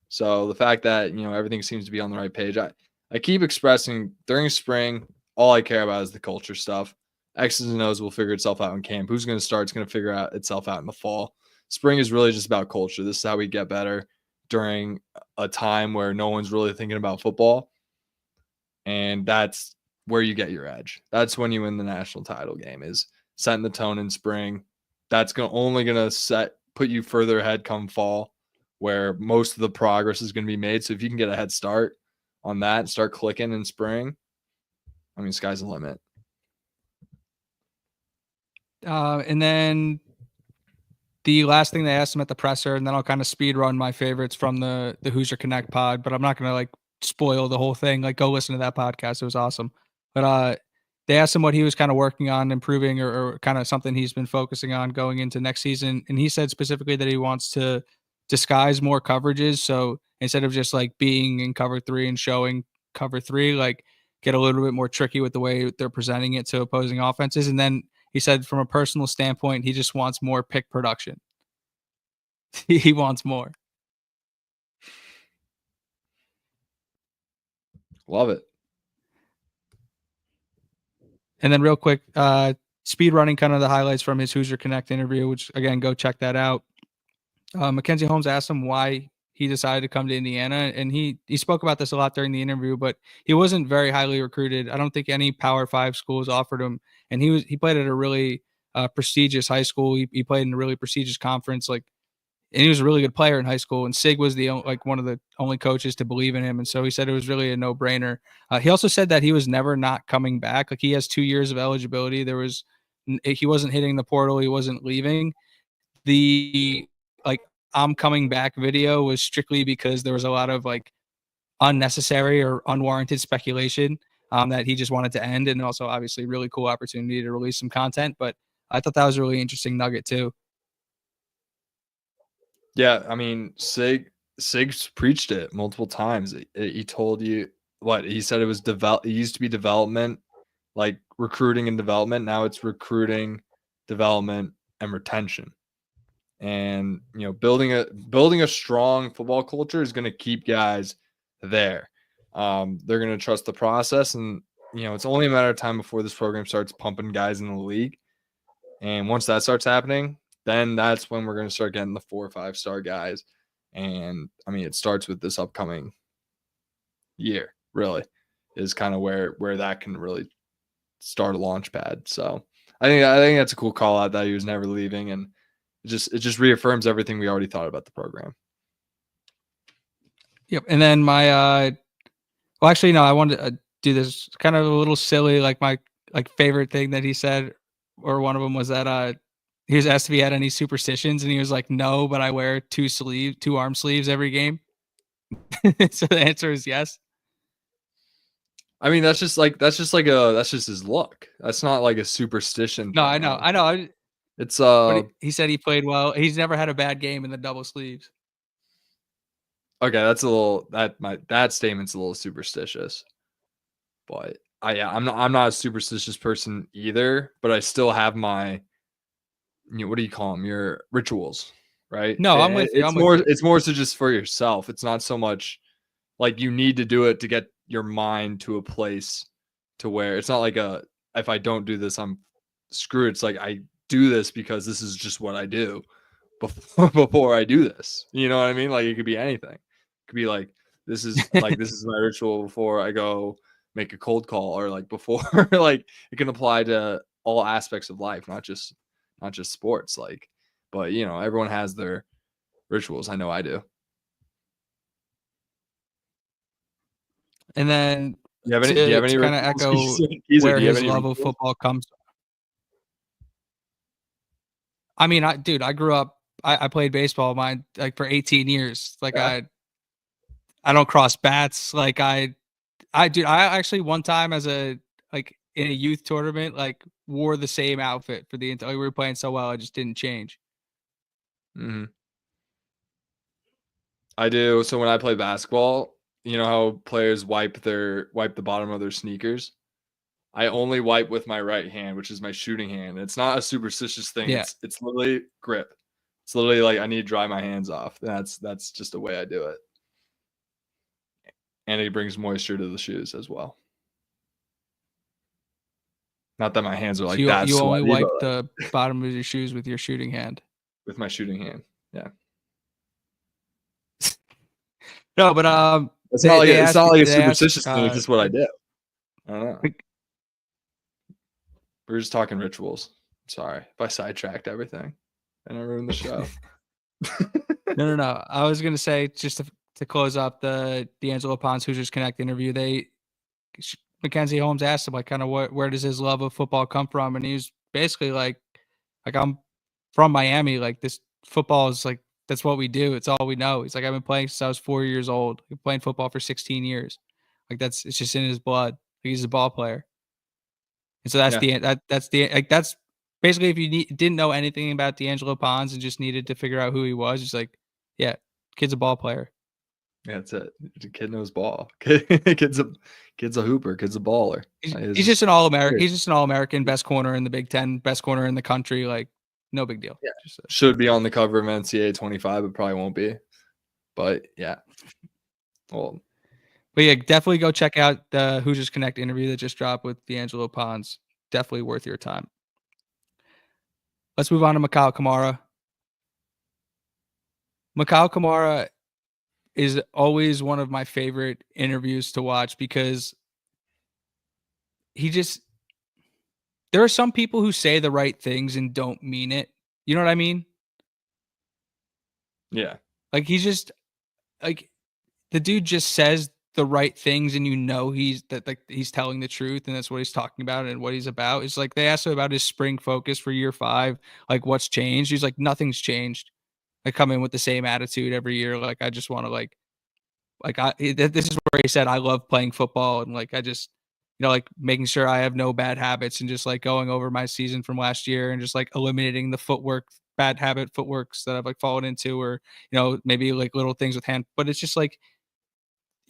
So the fact that everything seems to be on the right page, I keep expressing during spring, all I care about is the culture stuff. X's and O's will figure itself out in camp. Who's going to start? It's going to figure out itself out in the fall. Spring is really just about culture. This is how we get better during a time where no one's really thinking about football. And that's where you get your edge. That's when you win the national title game, is setting the tone in spring. That's only going to put you further ahead come fall, where most of the progress is going to be made. So if you can get a head start on that and start clicking in spring, I mean, sky's the limit. And then the last thing they asked him at the presser, and then I'll kind of speed run my favorites from the Hoosier Connect pod, but I'm not going to like spoil the whole thing. Like, go listen to that podcast. It was awesome. But they asked him what he was kind of working on improving, or kind of something he's been focusing on going into next season. And he said specifically that he wants to disguise more coverages. So instead of just like being in cover 3 and showing cover 3, like, get a little bit more tricky with the way they're presenting it to opposing offenses. And then he said from a personal standpoint, he just wants more pick production. He wants more. Love it. And then real quick, speed running kind of the highlights from his Hoosier Connect interview, which, again, go check that out. Mackenzie Holmes asked him why he decided to come to Indiana, and he spoke about this a lot during the interview, but he wasn't very highly recruited. I don't think any Power 5 schools offered him, and he played at a really prestigious high school. He played in a really prestigious conference, like, and he was a really good player in high school. And Sig was one of the only coaches to believe in him, and so he said it was really a no-brainer. He also said that he was never not coming back. Like, he has 2 years of eligibility. He wasn't hitting the portal. He wasn't leaving. The I'm coming back video was strictly because there was a lot of like unnecessary or unwarranted speculation that he just wanted to end, and also obviously really cool opportunity to release some content. But I thought that was a really interesting nugget too. Yeah, I mean, Sig's preached it multiple times. He told you what he said. It was it used to be development, like recruiting and development. Now it's recruiting, development, and retention. And building a strong football culture is going to keep guys there. They're going to trust the process, and it's only a matter of time before this program starts pumping guys in the league. And once that starts happening, then that's when we're going to start getting the 4 or 5-star guys. And I mean, it starts with this upcoming year, really, is kind of where that can really start a launch pad. So I think that's a cool call out that he was never leaving, and it just reaffirms everything we already thought about the program. Yep. And then my well, actually, no, I wanted to do this kind of a little silly, like my favorite thing that he said, or one of them was that he was asked if he had any superstitions, and he was like, "No, but I wear two arm sleeves every game." So the answer is yes. I mean, that's just his look. That's not like a superstition No, thing. I know. It's But he said he played well. He's never had a bad game in the double sleeves. okay, that's a little that statement's a little superstitious. But I'm not a superstitious person either, but I still have my what do you call them? Your rituals, right? No, I'm with you. It's more so just for yourself. It's not so much like you need to do it to get your mind to a place to where it's not like if I don't do this, I'm screwed. It's like I do this because this is just what I do before I do this. You know what I mean? Like it could be anything. It could be like this is my ritual before I go make a cold call, or like before like it can apply to all aspects of life, not just sports. Like, but everyone has their rituals. I know I do. And then Do you have any to kind of echo where his love of football comes from. I mean, I grew up. I played baseball for 18 years. Like yeah. I don't cross bats. Like I actually one time as in a youth tournament, like wore the same outfit for the entire. We were playing so well, I just didn't change. Mm-hmm. I do. So when I play basketball, you know how players wipe the bottom of their sneakers? I only wipe with my right hand, which is my shooting hand. It's not a superstitious thing. Yeah. It's literally grip. It's literally like I need to dry my hands off. That's just the way I do it. And it brings moisture to the shoes as well. Not that my hands are like that. You only wipe the bottom of your shoes with your shooting hand. With my shooting hand, yeah. No, but it's not like a superstitious thing. It's just what I do. I don't know. We're just talking rituals. Sorry if I sidetracked everything and I ruined the show. No. I was gonna say just to close up the D'Angelo Ponds Hoosiers Connect interview. Mackenzie Holmes asked him like kind of where does his love of football come from, and he was basically like I'm from Miami. Like this football is like that's what we do. It's all we know. He's like I've been playing since I was 4 years old. I've been playing football for 16 years. Like it's just in his blood. Like, he's a ball player. And so that's basically if you didn't know anything about D'Angelo Ponds and just needed to figure out who he was, just like, yeah, kid's a ball player. Yeah, that's it. The kid knows ball. Kid's a hooper. Kid's a baller. He's just an All-American. He's just an All-American, best corner in the Big Ten, best corner in the country. Like, no big deal. Yeah. Should be on the cover of NCAA 25, but probably won't be. But yeah. Well. But yeah, definitely go check out the Hoosiers Connect interview that just dropped with D'Angelo Ponds. Definitely worth your time. Let's move on to Mikail Kamara. Mikail Kamara is always one of my favorite interviews to watch because there are some people who say the right things and don't mean it. You know what I mean? Yeah. Like he's just like the dude just says the right things and he's telling the truth and that's what he's talking about and what he's about. It's like they asked him about his spring focus for year 5, like what's changed. He's like, nothing's changed. I come in with the same attitude every year. Like I just want to this is where he said, I love playing football. And like, I just, like making sure I have no bad habits and just like going over my season from last year and just like eliminating the bad habit footworks that I've like fallen into, or, maybe like little things with hand, but it's just like,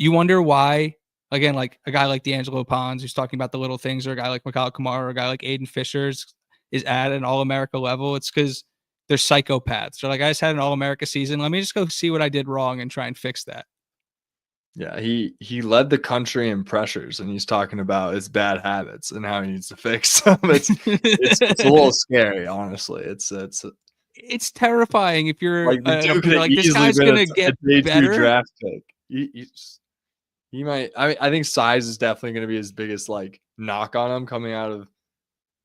you wonder why, again, like a guy like D'Angelo Ponds, who's talking about the little things, or a guy like Mikail Kamara, or a guy like Aiden Fisher's is at an All-America level. It's because they're psychopaths. They're like, I just had an All-America season. Let me just go see what I did wrong and try and fix that. Yeah, he led the country in pressures, and he's talking about his bad habits and how he needs to fix them. It's a little scary, honestly. It's terrifying if you're like the dude could you're have like, this easily guy's been gonna a get day 2 better. draft pick. He might. I think size is definitely going to be his biggest like knock on him coming out of.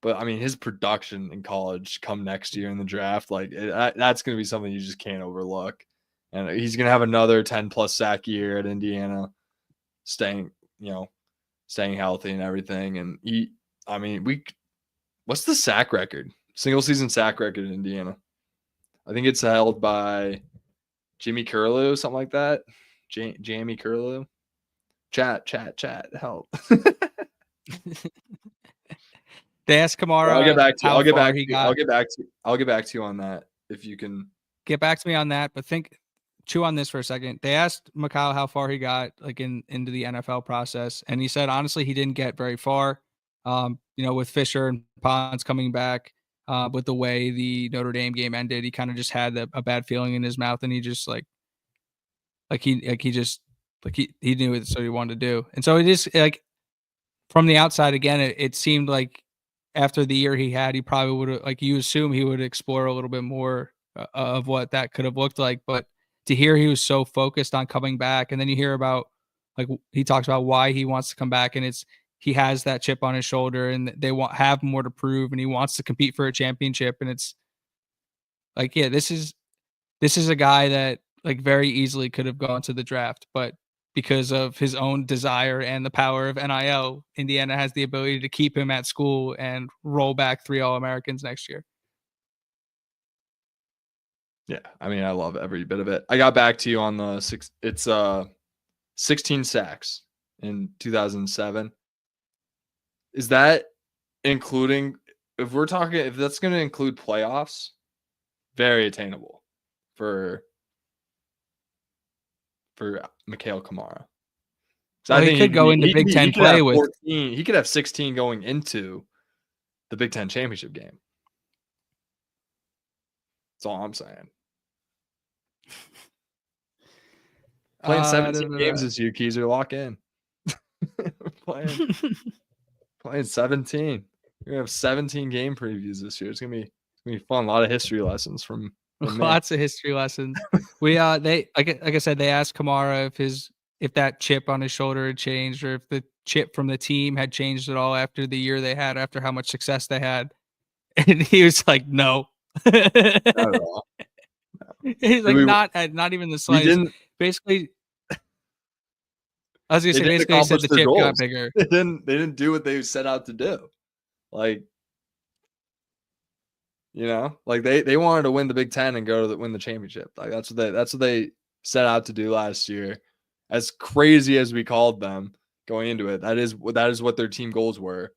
But I mean, his production in college come next year in the draft, like that's going to be something you just can't overlook. And he's going to have another 10+ sack year at Indiana, staying healthy and everything. And what's the sack record? Single season sack record in Indiana? I think it's held by Jimmy Curlew, something like that. Jamie Curlew. Chat, help. They asked Kamara I'll get back to you. how I'll get far back to he you. I'll got. get back to you. I'll get back to you on that if you can. Get back to me on that, but chew on this for a second. They asked Mikail how far he got like into the NFL process, and he said honestly he didn't get very far. With Fisher and Pons coming back, with the way the Notre Dame game ended, he kind of just had a bad feeling in his mouth, and he just he knew it's what he wanted to do, and so it is like from the outside again, it seemed like after the year he had, he probably would have like you assume he would explore a little bit more of what that could have looked like. But to hear he was so focused on coming back, and then you hear about like he talks about why he wants to come back, and it's he has that chip on his shoulder, and they have more to prove, and he wants to compete for a championship, and it's like this is a guy that like very easily could have gone to the draft, but because of his own desire and the power of NIL, Indiana has the ability to keep him at school and roll back 3 All-Americans next year. Yeah, I mean, I love every bit of it. I got back to you on the 16 sacks in 2007. Is that including if that's going to include playoffs? Very attainable for Mikail Kamara. So he could go into Big Ten play with 14. He could have 16 going into the Big Ten championship game. That's all I'm saying. Playing 17 games this year, Keyser, lock in. playing 17. We're gonna have 17 game previews this year. It's gonna be fun. A lot of history lessons from lots of history lessons. We they like I said, they asked Kamara if that chip on his shoulder had changed, or if the chip from the team had changed at all after the year they had, after how much success they had. And he was like, no. Not at all. No. He's like, not even the slightest. Basically, I was gonna say, basically, he said the chip got bigger. They didn't do what they set out to do. Like, like they wanted to win the Big Ten and go to win the championship. Like that's what they set out to do last year. As crazy as we called them going into it, that is what their team goals were,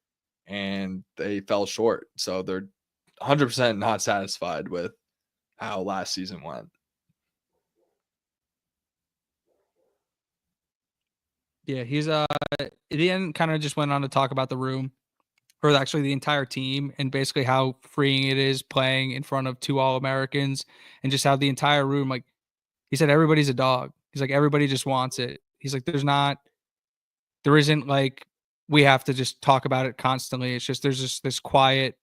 and they fell short. So they're 100% not satisfied with how last season went. Yeah, he's at the end kind of just went on to talk about the room, or actually the entire team, and basically how freeing it is playing in front of 2 All-Americans, and just how the entire room, like he said, everybody's a dog. He's like, everybody just wants it. He's like, there isn't like we have to just talk about it constantly. It's just there's just this quiet,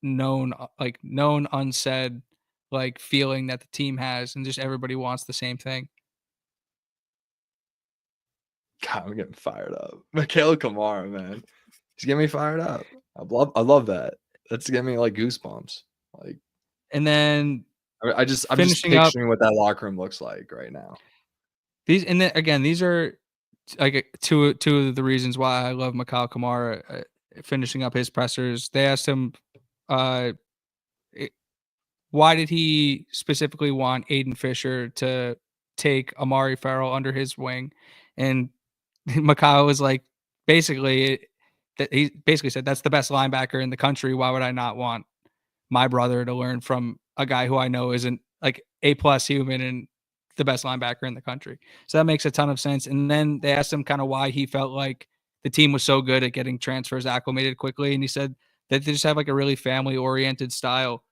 known unsaid like feeling that the team has, and just everybody wants the same thing. God, I'm getting fired up. Mikail Kamara, man. He's getting me fired up. I love that. That's getting me like goosebumps. Like, and then I'm just picturing what that locker room looks like right now. These are like two of the reasons why I love Mikail Kamara. Finishing up his pressers, they asked him, why did he specifically want Aiden Fisher to take Amari Farrell under his wing, and Mikail was like, he basically said, that's the best linebacker in the country. Why would I not want my brother to learn from a guy who I know isn't like A+ human and the best linebacker in the country? So that makes a ton of sense. And then they asked him kind of why he felt like the team was so good at getting transfers acclimated quickly. And he said that they just have like a really family oriented style.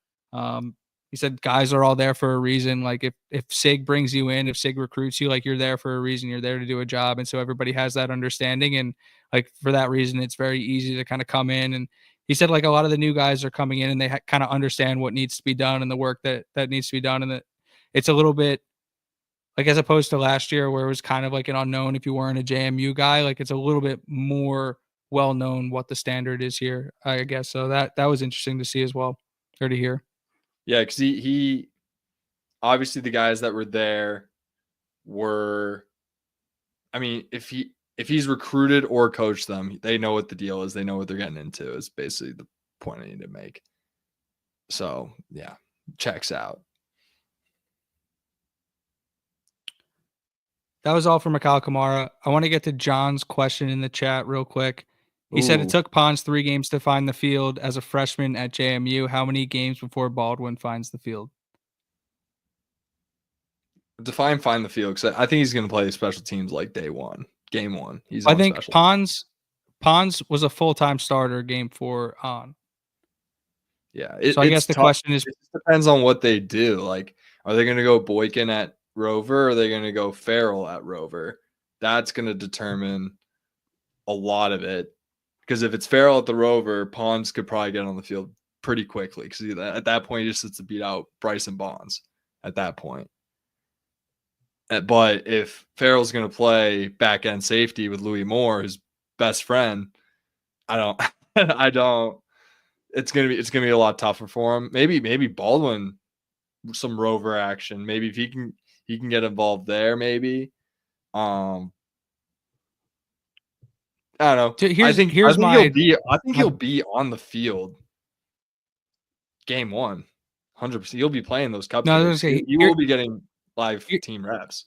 He said guys are all there for a reason. Like if Sig brings you in, if Sig recruits you, like you're there for a reason. You're there to do a job, and so everybody has that understanding. And like for that reason, it's very easy to kind of come in. And he said like a lot of the new guys are coming in and they kind of understand what needs to be done and the work that needs to be done, and that it's a little bit like as opposed to last year where it was kind of like an unknown if you weren't a JMU guy. Like it's a little bit more well known what the standard is here, I guess. So that was interesting to see as well, or to hear. Yeah, because he obviously the guys that were there were, I mean, if he's recruited or coached them, they know what the deal is. They know what they're getting into. Is basically the point I need to make. So yeah, checks out. That was all for Mikail Kamara. I want to get to John's question in the chat real quick. He said it took Pons 3 games to find the field as a freshman at JMU. How many games before Baldwin finds the field? Define find the field, because I think he's going to play special teams like day one, game one. I think Pons was a full-time starter game 4 on. Yeah. So I guess the question is, it depends on what they do. Like, are they going to go Boykin at Rover, or are they going to go Farrell at Rover? That's going to determine a lot of it. Because if it's Farrell at the Rover, Pons could probably get on the field pretty quickly. Because at that point, he just sits to beat out Bryson Bonds at that point. But if Farrell's going to play back end safety with Louis Moore, his best friend, I don't. It's gonna be a lot tougher for him. Maybe Baldwin, some Rover action. Maybe if he can get involved there. Maybe. I don't know. I think he'll be on the field game 1, 100%. He'll be playing those cup games. You will be getting live team reps.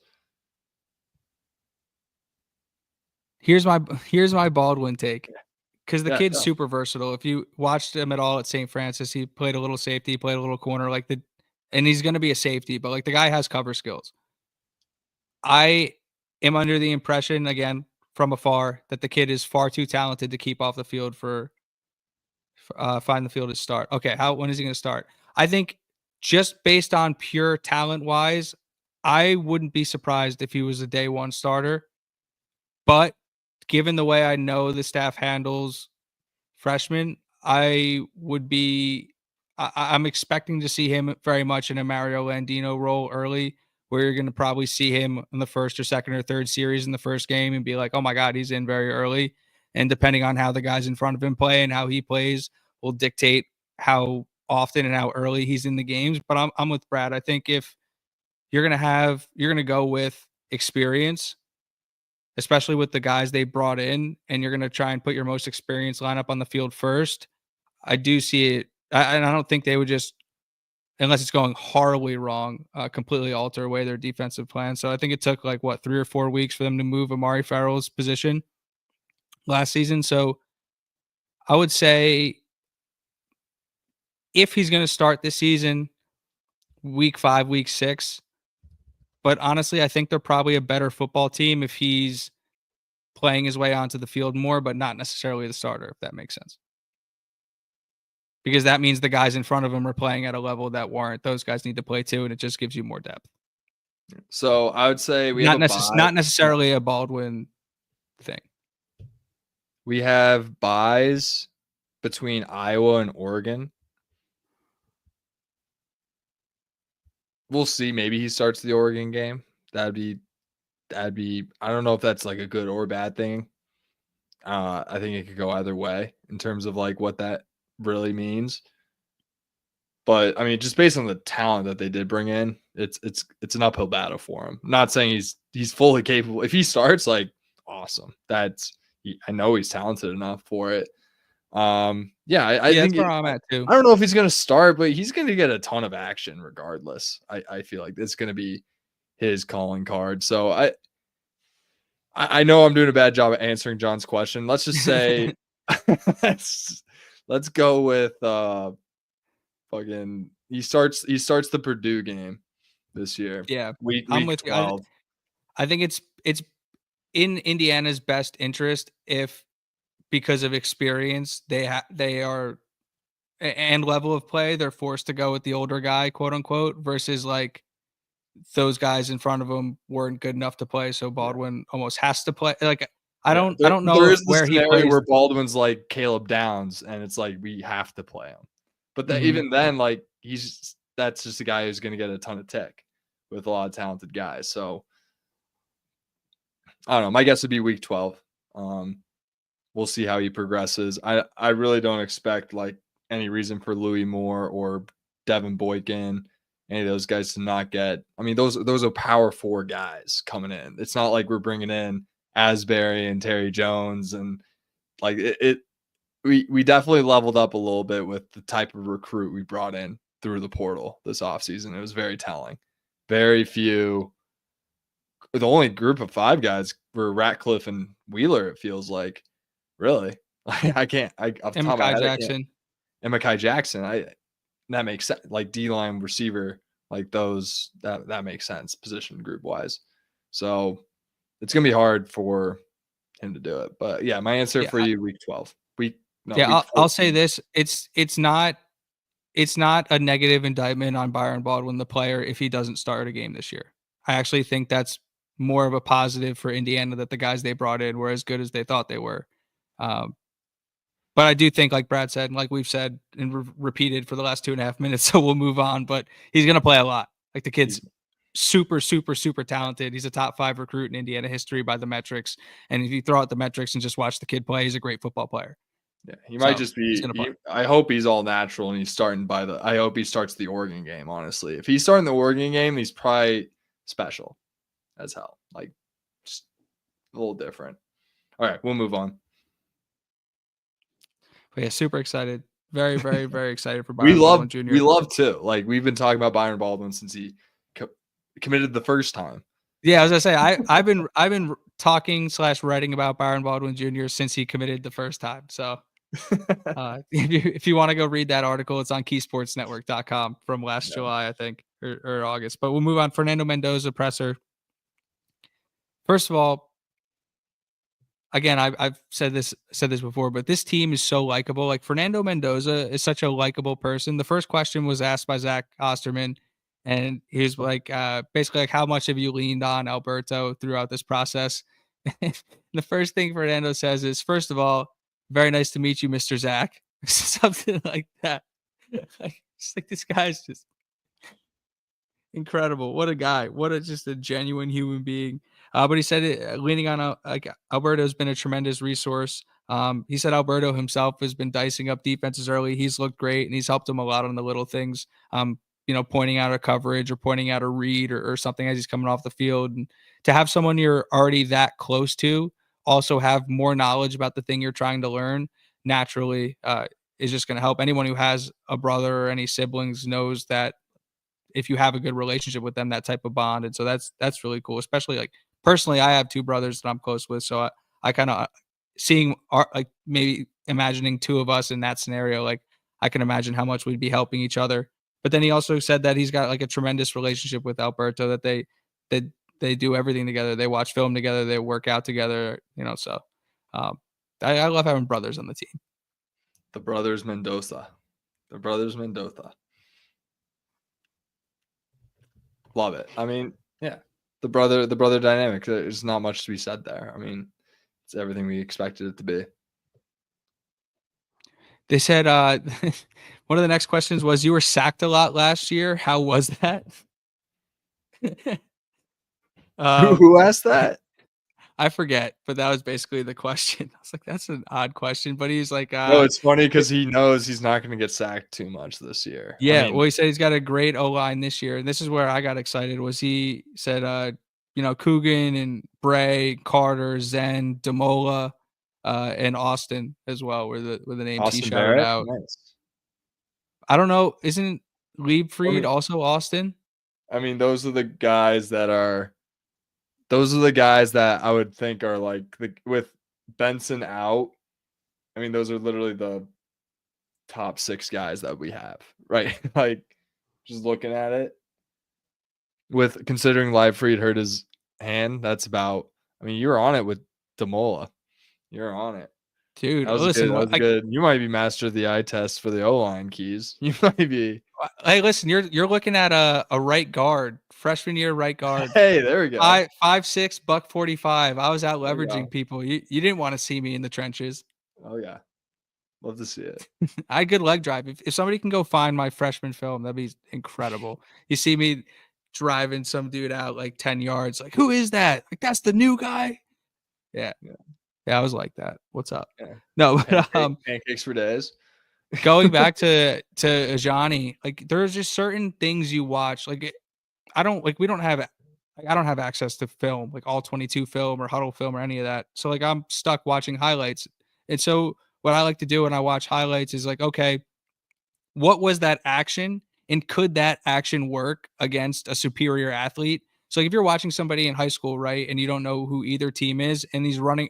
Here's my Baldwin take, because the kid's super versatile. If you watched him at all at St. Francis, he played a little safety, he played a little corner, and he's going to be a safety, but like the guy has cover skills. I am under the impression, again, from afar, that the kid is far too talented to keep off the field for find the field to start. Okay, when is he going to start? I think just based on pure talent wise, I wouldn't be surprised if he was a day 1 starter. But given the way I know the staff handles freshmen, I'm expecting to see him very much in a Mario Landino role early, where you're going to probably see him in the first or second or third series in the first game and be like, oh my God, he's in very early. And depending on how the guys in front of him play and how he plays will dictate how often and how early he's in the games. But I'm with Brad. I think if you're going to go with experience, especially with the guys they brought in, and you're going to try and put your most experienced lineup on the field first, I do see it. And I don't think they would just, unless it's going horribly wrong, completely alter away their defensive plan. So I think it took 3 or 4 weeks for them to move Amari Farrell's position last season. So I would say if he's going to start this season, week 5, week 6, but honestly, I think they're probably a better football team if he's playing his way onto the field more, but not necessarily the starter, if that makes sense. Because that means the guys in front of him are playing at a level that warrant those guys need to play too, and it just gives you more depth. So I would say not necessarily a Baldwin thing. We have buys between Iowa and Oregon. We'll see. Maybe he starts the Oregon game. That'd be. I don't know if that's like a good or bad thing. I think it could go either way in terms of like what that really means. But I mean, just based on the talent that they did bring in, it's an uphill battle for him. I'm not saying he's fully capable. If he starts, like, awesome. I know he's talented enough for it. I think that's where I'm at too. I don't know if he's going to start, but he's going to get a ton of action regardless. I feel like it's going to be his calling card. So I know I'm doing a bad job of answering John's question. Let's just say let's go with fucking he starts the Purdue game this year. Yeah. Week I'm with 12. you. I think it's in Indiana's best interest if, because of experience, they are and level of play, they're forced to go with the older guy, quote unquote, versus like those guys in front of him weren't good enough to play, so Yeah. Baldwin almost has to play. Like I Yeah, don't there know is the where he scenario plays. where Baldwin's like Caleb Downs, and it's like we have to play him. But even then, like that's just a guy who's going to get a ton of tick with a lot of talented guys. So I don't know. My guess would be week 12. We'll see how he progresses. I really don't expect like any reason for Louis Moore or Devin Boykin, any of those guys to not get. I mean, those are power 4 guys coming in. It's not like we're bringing in Asbury and Terry Jones, and like we definitely leveled up a little bit with the type of recruit we brought in through the portal this offseason. It was very telling. Very few. The only group of 5 guys were Ratcliffe and Wheeler, it feels like. Really? I can't. Off the And top of my Mikail head, I can't. Jackson. And Mikail Jackson, that makes sense. Like D-line receiver, like those that makes sense position group wise. So it's gonna be hard for him to do it. But yeah, my answer for you, week 12. Week 14. I'll say this: it's not a negative indictment on Byron Baldwin, the player, if he doesn't start a game this year. I actually think that's more of a positive for Indiana that the guys they brought in were as good as they thought they were. But I do think, like Brad said, and like we've said and repeated for the last 2.5 minutes, so we'll move on. But he's going to play a lot. Like the kid's super, super, super talented. He's a top 5 recruit in Indiana history by the metrics. And if you throw out the metrics and just watch the kid play, he's a great football player. Yeah, he might just be. I hope he's all natural and he's starting I hope he starts the Oregon game. Honestly, if he's starting the Oregon game, he's probably special as hell. Like just a little different. All right, we'll move on. But yeah, super excited. Very, very, very excited for Byron Baldwin Jr. We love too. Like we've been talking about Byron Baldwin since he committed the first time. Yeah, I was gonna say I've been talking / writing about Byron Baldwin Jr. since he committed the first time. So if you want to go read that article, it's on keysportsnetwork.com from last July, I think, or August. But we'll move on. Fernando Mendoza presser. First of all, again, I've said this before, but this team is so likable. Like Fernando Mendoza is such a likable person. The first question was asked by Zach Osterman, and he was like, basically, like, how much have you leaned on Alberto throughout this process? The first thing Fernando says is, first of all, very nice to meet you, Mr. Zach. Something like that. Like this guy's just incredible. What a guy. What a just a genuine human being. But he said leaning on like Alberto's been a tremendous resource. He said Alberto himself has been dicing up defenses early. He's looked great and he's helped him a lot on the little things. Pointing out a coverage or pointing out a read or something as he's coming off the field. And to have someone you're already that close to also have more knowledge about the thing you're trying to learn naturally is just going to help. Anyone who has a brother or any siblings knows that if you have a good relationship with them, that type of bond. And so that's really cool, especially like personally, I have 2 brothers that I'm close with. So I kind of seeing like maybe imagining 2 of us in that scenario, like I can imagine how much we'd be helping each other. But then he also said that he's got like a tremendous relationship with Alberto, that they do everything together. They watch film together. They work out together, so I love having brothers on the team. The brothers Mendoza. Love it. I mean, yeah, the brother dynamic. There's not much to be said there. I mean, it's everything we expected it to be. They said one of the next questions was, you were sacked a lot last year. How was that? Who asked that? I forget, but that was basically the question. I was like, that's an odd question, but he's like, no, it's funny because he knows he's not going to get sacked too much this year. Yeah, well, he said he's got a great O-line this year, and this is where I got excited. Was he said, Coogan and Bray, Carter, Zen, Demola, and Austin as well were the names Austin he shouted Barrett? out. Nice. I don't know, isn't Liebfried also Austin? I mean, those are the guys that I would think are like with Benson out. I mean, those are literally the top 6 guys that we have, right? Like just looking at it, with considering Liebfried hurt his hand, that's about. I mean, you're on it with Demola. You're on it. Dude, That was good. listen, That was good. You might be master of the eye test for the O-line keys. You might be. hey, listen, you're looking at a right guard, freshman year right guard. Hey, there we go. 5'6", buck 45. I was out There we go. leveraging people. You didn't want to see me in the trenches. Oh yeah, love to see it. I had good leg drive. If somebody can go find my freshman film, that'd be incredible. You see me driving some dude out like 10 yards, like, who is that? Like, that's the new guy. Yeah. Yeah. Yeah, I was like that. What's up? Yeah. No, but Pancakes for days. going back to Ajani, like there's just certain things you watch. Like I don't have access to film, like all 22 film or huddle film or any of that. So like I'm stuck watching highlights. And so what I like to do when I watch highlights is like, okay, what was that action? And could that action work against a superior athlete? So like if you're watching somebody in high school, right, and you don't know who either team is, and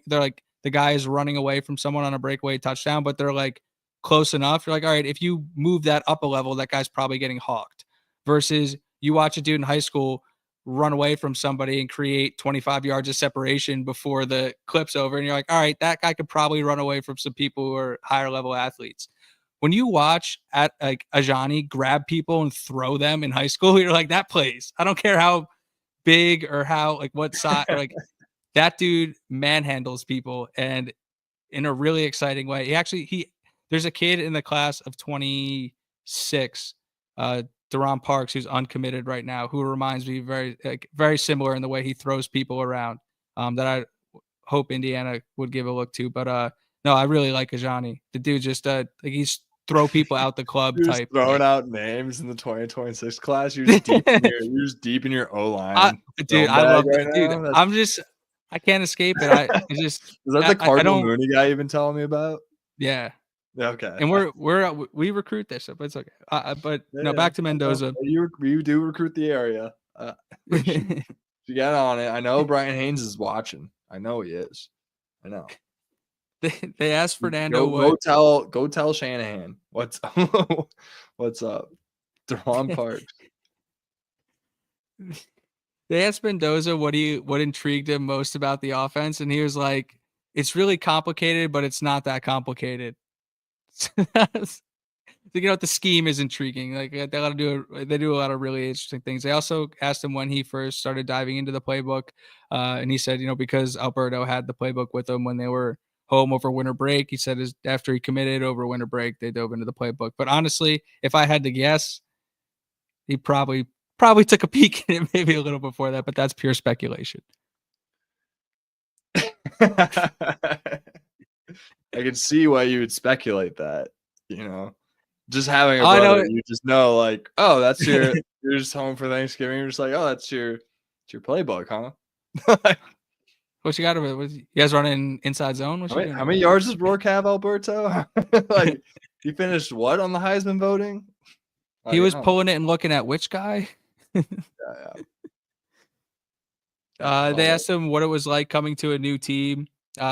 they're like the guy is running away from someone on a breakaway touchdown, but they're like close enough. You're like, all right, if you move that up a level, that guy's probably getting hawked. Versus you watch a dude in high school run away from somebody and create 25 yards of separation before the clip's over, and you're like, all right, that guy could probably run away from some people who are higher level athletes. When you watch at like Ajani grab people and throw them in high school, you're like, that plays. I don't care how big or how like what side or like that dude manhandles people and in a really exciting way. There's a kid in the class of 26, Deron Parks, who's uncommitted right now, who reminds me very similar in the way he throws people around. That I hope Indiana would give a look to. But no, I really like Ajani. The dude just like he's throw people out the club You're type. Just throwing out names in the 2026 class. You're just deep in your O-line. Dude, I love that. Dude, I can't escape it. Is that the Cardinal Mooney guy you've been telling me about? Yeah. Okay. And we recruit this, but it's okay. But no, back to Mendoza. You do recruit the area. You get on it. I know Brian Haynes is watching. I know he is. I know. They asked Fernando. Go tell Shanahan what's up. Deron Parks. They asked Mendoza what intrigued him most about the offense, and he was like, "It's really complicated, but it's not that complicated." The scheme is intriguing. Like they do a lot of really interesting things. They also asked him when he first started diving into the playbook, and he said, because Alberto had the playbook with him when they were home over winter break. He said after he committed over winter break, they dove into the playbook. But honestly, if I had to guess, he probably took a peek at it maybe a little before that, but that's pure speculation. I can see why you would speculate that, just having a brother, you just know, like, oh, that's you're just home for Thanksgiving. You're just like, oh, that's your playbook, huh? What you got of it? You guys running inside zone? How many yards does Rourke have, Alberto? Like, he finished what on the Heisman voting? He was pulling it and looking at which guy? Yeah. They asked him what it was like coming to a new team.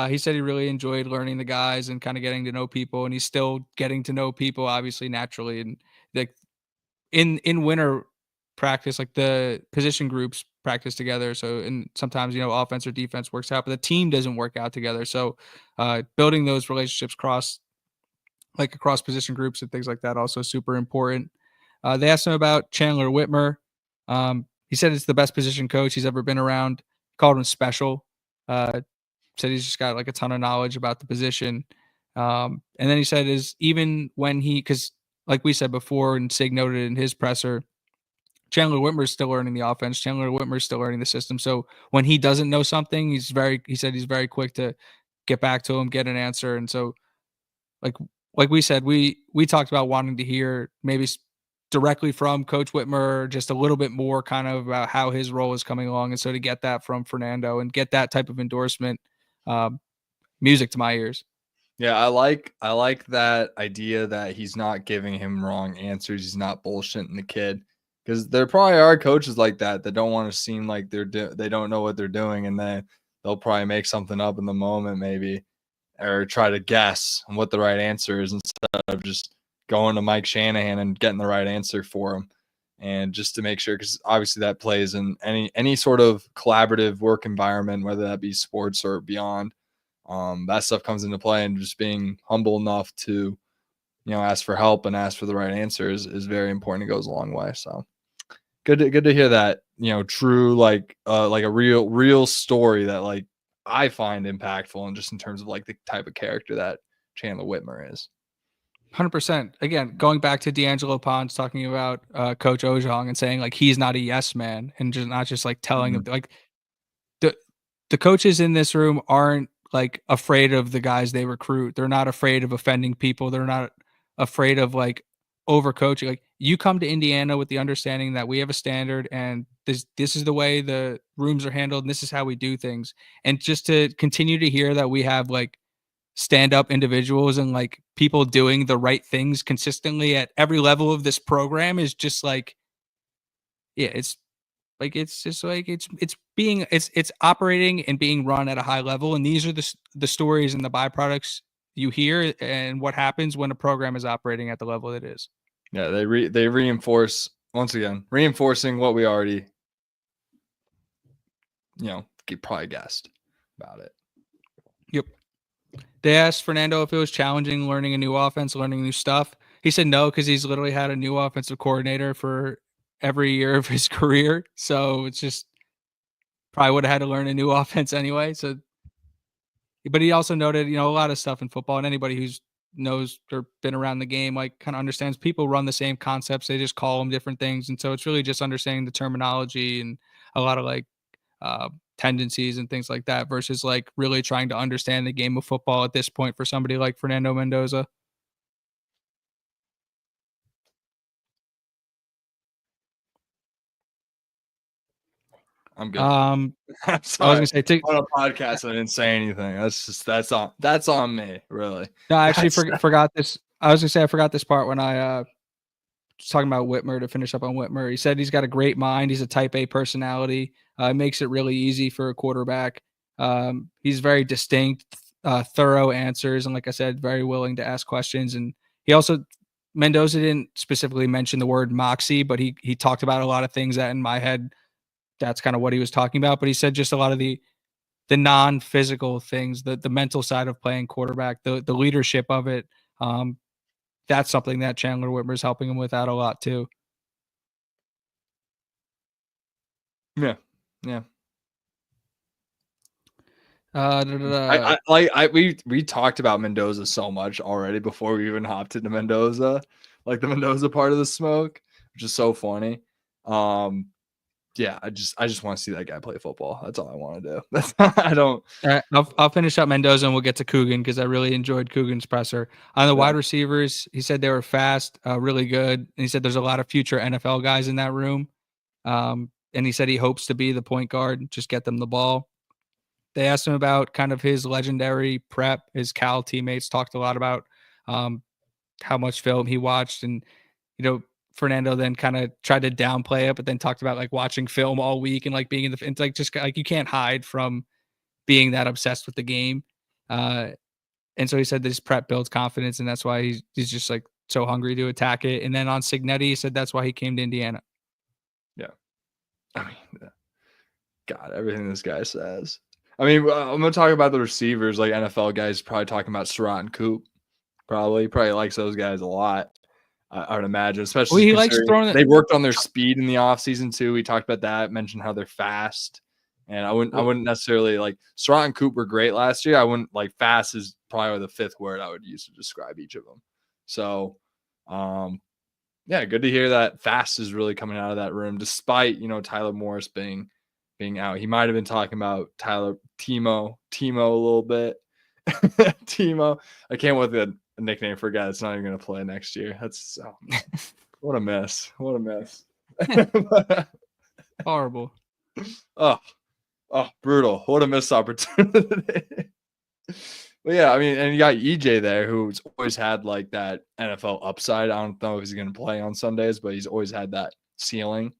He said he really enjoyed learning the guys and kind of getting to know people, and he's still getting to know people, obviously, naturally. And like in winter practice, like the position groups practice together. So, and sometimes, offense or defense works out, but the team doesn't work out together. So, building those relationships across position groups and things like that also super important. They asked him about Chandler Whitmer. He said it's the best position coach he's ever been around. Called him special. Said he's just got like a ton of knowledge about the position. And then he said even when because like we said before, and Sig noted in his presser, Chandler Whitmer is still learning the offense. Chandler Whitmer is still learning the system. So when he doesn't know something, he said he's very quick to get back to him, get an answer. And so like we said, we talked about wanting to hear maybe directly from Coach Whitmer, just a little bit more kind of about how his role is coming along. And so to get that from Fernando and get that type of endorsement, music to my ears. Yeah, I like that idea that he's not giving him wrong answers. He's not bullshitting the kid, because there probably are coaches like that don't want to seem like they don't know what they're doing, and then they'll probably make something up in the moment maybe, or try to guess what the right answer is instead of just going to Mike Shanahan and getting the right answer for him. And just to make sure, because obviously that plays in any sort of collaborative work environment, whether that be sports or beyond. that stuff comes into play, and just being humble enough to, ask for help and ask for the right answers is very important. It goes a long way. So good to hear that, true, like a real story that like I find impactful, and just in terms of like the type of character that Chandler Whitmer is. 100%. Again, going back to D'Angelo Pons talking about Coach Ojong and saying like he's not a yes man, and just not just like telling him like the coaches in this room aren't like afraid of the guys they recruit. They're not afraid of offending people. They're not afraid of like overcoaching. Like you come to Indiana with the understanding that we have a standard, and this is the way the rooms are handled, and this is how we do things. And just to continue to hear that we have like stand up individuals and like people doing the right things consistently at every level of this program is just like, yeah, it's like it's just like it's operating and being run at a high level, and these are the stories and the byproducts you hear and what happens when a program is operating at the level it is. Yeah, they reinforce, once again, reinforcing what we already probably guessed about it. Yep. They asked Fernando if it was challenging learning a new offense, learning new stuff. He said no, because he's literally had a new offensive coordinator for every year of his career. So it's just probably would have had to learn a new offense anyway. So, but he also noted, a lot of stuff in football, and anybody who's knows or been around the game, like kind of understands people run the same concepts. They just call them different things. And so it's really just understanding the terminology and a lot of like tendencies and things like that versus like really trying to understand the game of football at this point for somebody like Fernando Mendoza. I'm good. I'm sorry. I was gonna say on a podcast, I didn't say anything. That's on me, really. No, I actually forgot this. I was gonna say I forgot this part when I was talking about Whitmer to finish up on Whitmer. He said he's got a great mind. He's a type A personality. Makes it really easy for a quarterback. He's very distinct, thorough answers, and like I said, very willing to ask questions. And he also Mendoza didn't specifically mention the word moxie, but he talked about a lot of things that in my head, that's kind of what he was talking about. But he said just a lot of the non-physical things, the mental side of playing quarterback, the leadership of it. That's something that Chandler Whitmer is helping him with out a lot too. Yeah. We talked about Mendoza so much already before we even hopped into Mendoza, like the Mendoza part of the smoke, which is so funny. Yeah, I just want to see that guy play football. That's all I want to do. I don't. I'll finish up Mendoza and we'll get to Coogan because I really enjoyed Coogan's presser. On the wide receivers, he said they were fast, really good. And he said there's a lot of future NFL guys in that room. And he said he hopes to be the point guard, just get them the ball. They asked him about kind of his legendary prep. His Cal teammates talked a lot about how much film he watched. And, Fernando then kind of tried to downplay it, but then talked about like watching film all week and like being in it's like just like you can't hide from being that obsessed with the game. And so he said this prep builds confidence, and that's why he's just like so hungry to attack it. And then on Cignetti, he said that's why he came to Indiana. Yeah. I mean, God, everything this guy says. I mean, I'm going to talk about the receivers, like NFL guys, probably talking about Surratt and Coop. Probably likes those guys a lot. I would imagine, especially he likes throwing it. They worked on their speed in the offseason too. We talked about that, mentioned how they're fast. And I wouldn't necessarily like Surratt and Coop were great last year. I wouldn't like fast is probably the fifth word I would use to describe each of them. So, yeah, good to hear that fast is really coming out of that room, despite, Tyler Morris being out. He might have been talking about Timo a little bit. Timo. I can't wait the nickname for a guy that's not even going to play next year. That's what a mess. What a mess. Horrible. Oh, brutal. What a missed opportunity. But yeah, I mean, and you got EJ there, who's always had like that NFL upside. I don't know if he's going to play on Sundays, but he's always had that ceiling.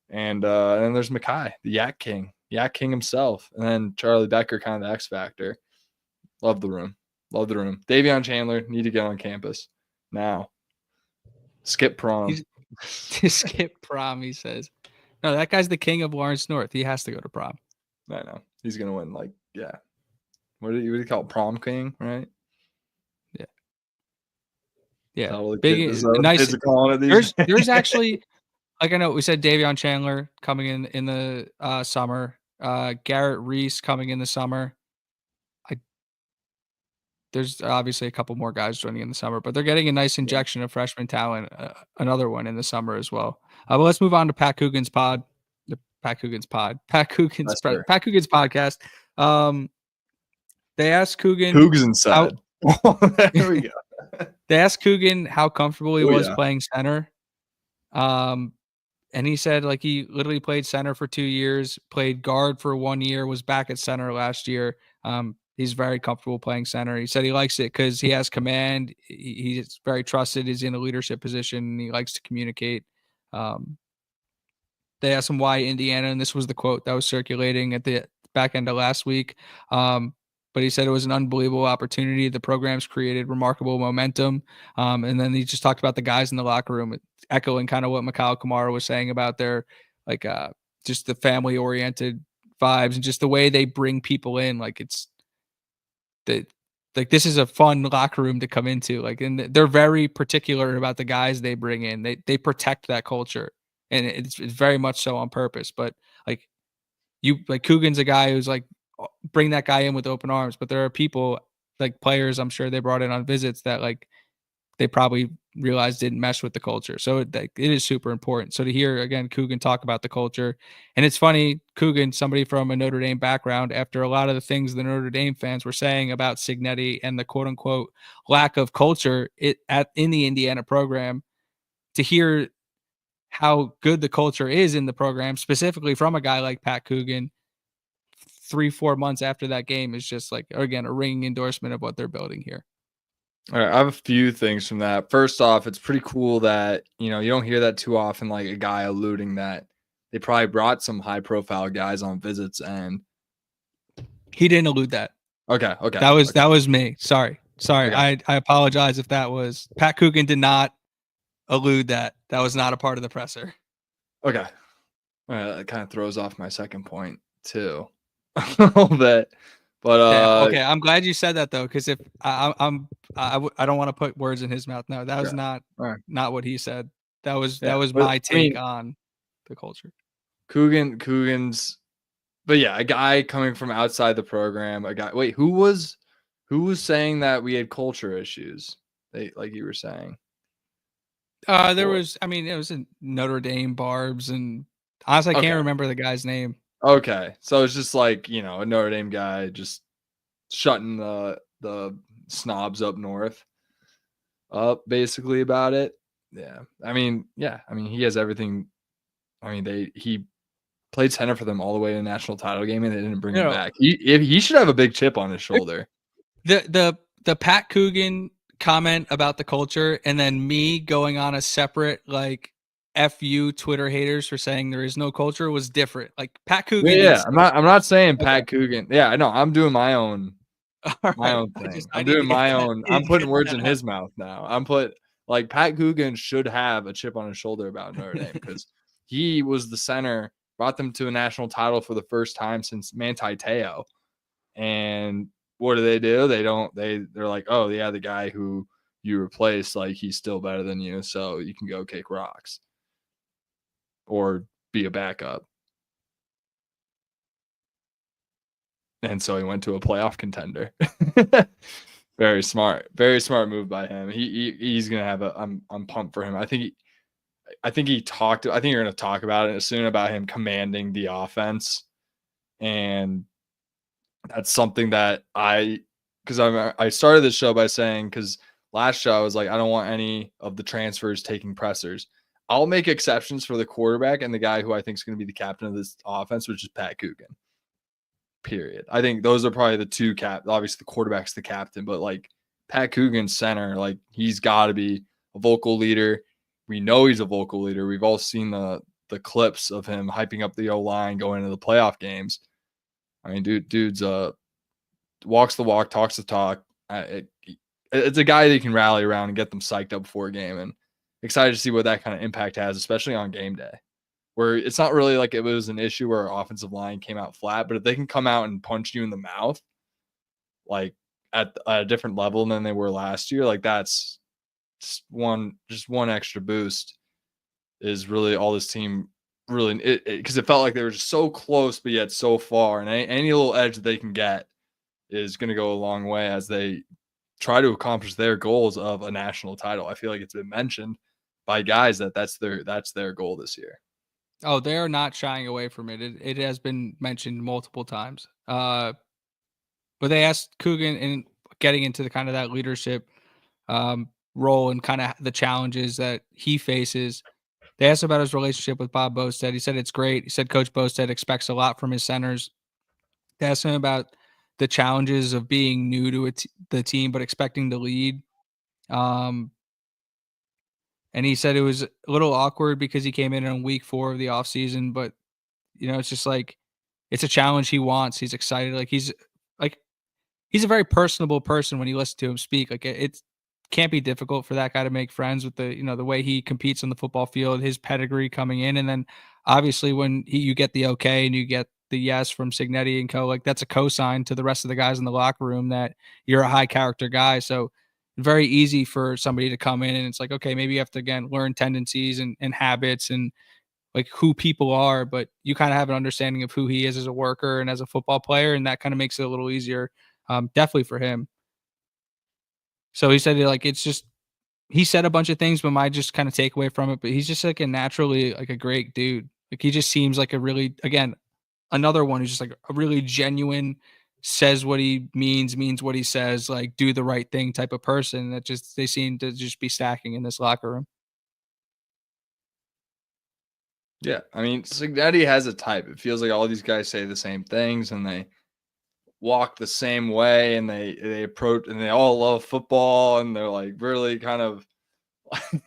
And then there's Mikail, the Yak King himself. And then Charlie Becker, kind of the X factor. Love the room. Davion Chandler, need to get on campus now. Skip prom. Skip prom, he says. No, that guy's the king of Lawrence North. He has to go to prom. I know. He's going to win, what do you call it? Prom king, right? Yeah. Yeah. Is that what Nice. kids are calling it these There's days? actually, like I know we said Davion Chandler coming in the summer. Garrett Reese coming in the summer. There's obviously a couple more guys joining in the summer, but they're getting a nice Yeah. injection of freshman talent, another one in the summer as well. But let's move on to Pat Coogan's pod. The Pat Coogan's pod. Pat Coogan's Yes, sir. Pat Coogan's podcast. They asked Coogan Coogan how said. There we go. they asked Coogan how comfortable he Oh, was yeah. playing center. And he said like he literally played center for 2 years, played guard for 1 year, was back at center last year. He's very comfortable playing center. He said he likes it because he has command. He's very trusted. He's in a leadership position. And he likes to communicate. They asked him why Indiana, and this was the quote that was circulating at the back end of last week. But he said it was an unbelievable opportunity. The program's created remarkable momentum. And then he just talked about the guys in the locker room, echoing kind of what Mikail Kamara was saying about their like just the family oriented vibes and just the way they bring people in. Like it's like this is a fun locker room to come into. Like, and they're very particular about the guys they bring in. They protect that culture, and it's very much so on purpose. But like Coogan's a guy who's like bring that guy in with open arms. But there are people like players I'm sure they brought in on visits that like they probably realized didn't mesh with the culture. So it is super important. So to hear again Coogan talk about the culture, and it's funny, Coogan, somebody from a Notre Dame background, after a lot of the things the Notre Dame fans were saying about Cignetti and the quote unquote lack of culture in the Indiana program, to hear how good the culture is in the program, specifically from a guy like Pat Coogan, 3-4 months after that game is just like again a ringing endorsement of what they're building here. All right, I have a few things from that. First off, it's pretty cool that, you don't hear that too often, like a guy alluding that they probably brought some high profile guys on visits and He didn't allude that. okay. That was me. Sorry. Okay. I apologize if that was Pat Coogan did not allude that. That was not a part of the presser. Okay. All right, that kind of throws off my second point too. A little bit. But Damn. Okay, I'm glad you said that though, because if I don't want to put words in his mouth. No, that was not what he said. That was my take on the culture. Coogan's, but yeah, a guy coming from outside the program. A guy. Wait, who was saying that we had culture issues? Like you were saying. There was. I mean, it was in Notre Dame Barbs, and honestly, I can't remember the guy's name. Okay, so it's just like a Notre Dame guy just shutting the snobs up north up basically about it. Yeah. I mean, he has everything. I mean, he played center for them all the way to the national title game and they didn't bring him back. He should have a big chip on his shoulder. The Pat Coogan comment about the culture and then me going on a separate like FU Twitter haters for saying there is no culture was different. Like Pat Coogan. Yeah, I'm not saying Pat Coogan. Yeah, I know. I'm doing my own thing. I'm doing my own. I'm putting words in his mouth now. Like Pat Coogan should have a chip on his shoulder about Notre Dame because he was the center, brought them to a national title for the first time since Manti Te'o. And what do? They're like, oh yeah, the guy who you replaced, like he's still better than you, so you can go kick rocks or be a backup. And so he went to a playoff contender. Very smart move by him. He's gonna have I'm pumped for him. I think you're gonna talk about it soon about him commanding the offense, and that's something that I started this show by saying, because last show I was like, I don't want any of the transfers taking pressers. I'll make exceptions for the quarterback and the guy who I think is going to be the captain of this offense, which is Pat Coogan. Period. I think those are probably the two obviously the quarterback's the captain, but like Pat Coogan's center, like he's got to be a vocal leader. We know he's a vocal leader. We've all seen the clips of him hyping up the O-line going into the playoff games. I mean, dude's walks the walk, talks the talk. It's a guy that you can rally around and get them psyched up before a game, and excited to see what that kind of impact has, especially on game day, where it's not really like it was an issue where our offensive line came out flat, but if they can come out and punch you in the mouth, like at a different level than they were last year, like that's just one extra boost is really all this team really because it felt like they were just so close but yet so far, and any little edge that they can get is going to go a long way as they try to accomplish their goals of a national title. I feel like it's been mentioned by guys that that's their goal this year. Oh, they are not shying away from it. It has been mentioned multiple times. But they asked Coogan in getting into the kind of that leadership role and kind of the challenges that he faces. They asked about his relationship with Bob Bostad. He said it's great. He said Coach Bostad expects a lot from his centers. They asked him about the challenges of being new to the team but expecting to lead. And he said it was a little awkward because he came in week 4 of the offseason, but it's just like it's a challenge he wants. He's excited. Like he's a very personable person when you listen to him speak. Like it can't be difficult for that guy to make friends with the way he competes on the football field, his pedigree coming in, and then obviously when you get the okay and you get the yes from Cignetti and co, like that's a cosign to the rest of the guys in the locker room that you're a high character guy. So very easy for somebody to come in and it's like, okay, maybe you have to again learn tendencies and habits and like who people are, but you kind of have an understanding of who he is as a worker and as a football player, and that kind of makes it a little easier, definitely for him. So he said like it's just he said a bunch of things, but my just kind of takeaway from it, but he's just like a naturally like a great dude. Like he just seems like a really again another one who's just like a really genuine, says what he means what he says, like do the right thing type of person that just they seem to just be stacking in this locker room. Yeah, I mean, Cignetti has a type. It feels like all these guys say the same things and they walk the same way and they approach and they all love football and they're like really kind of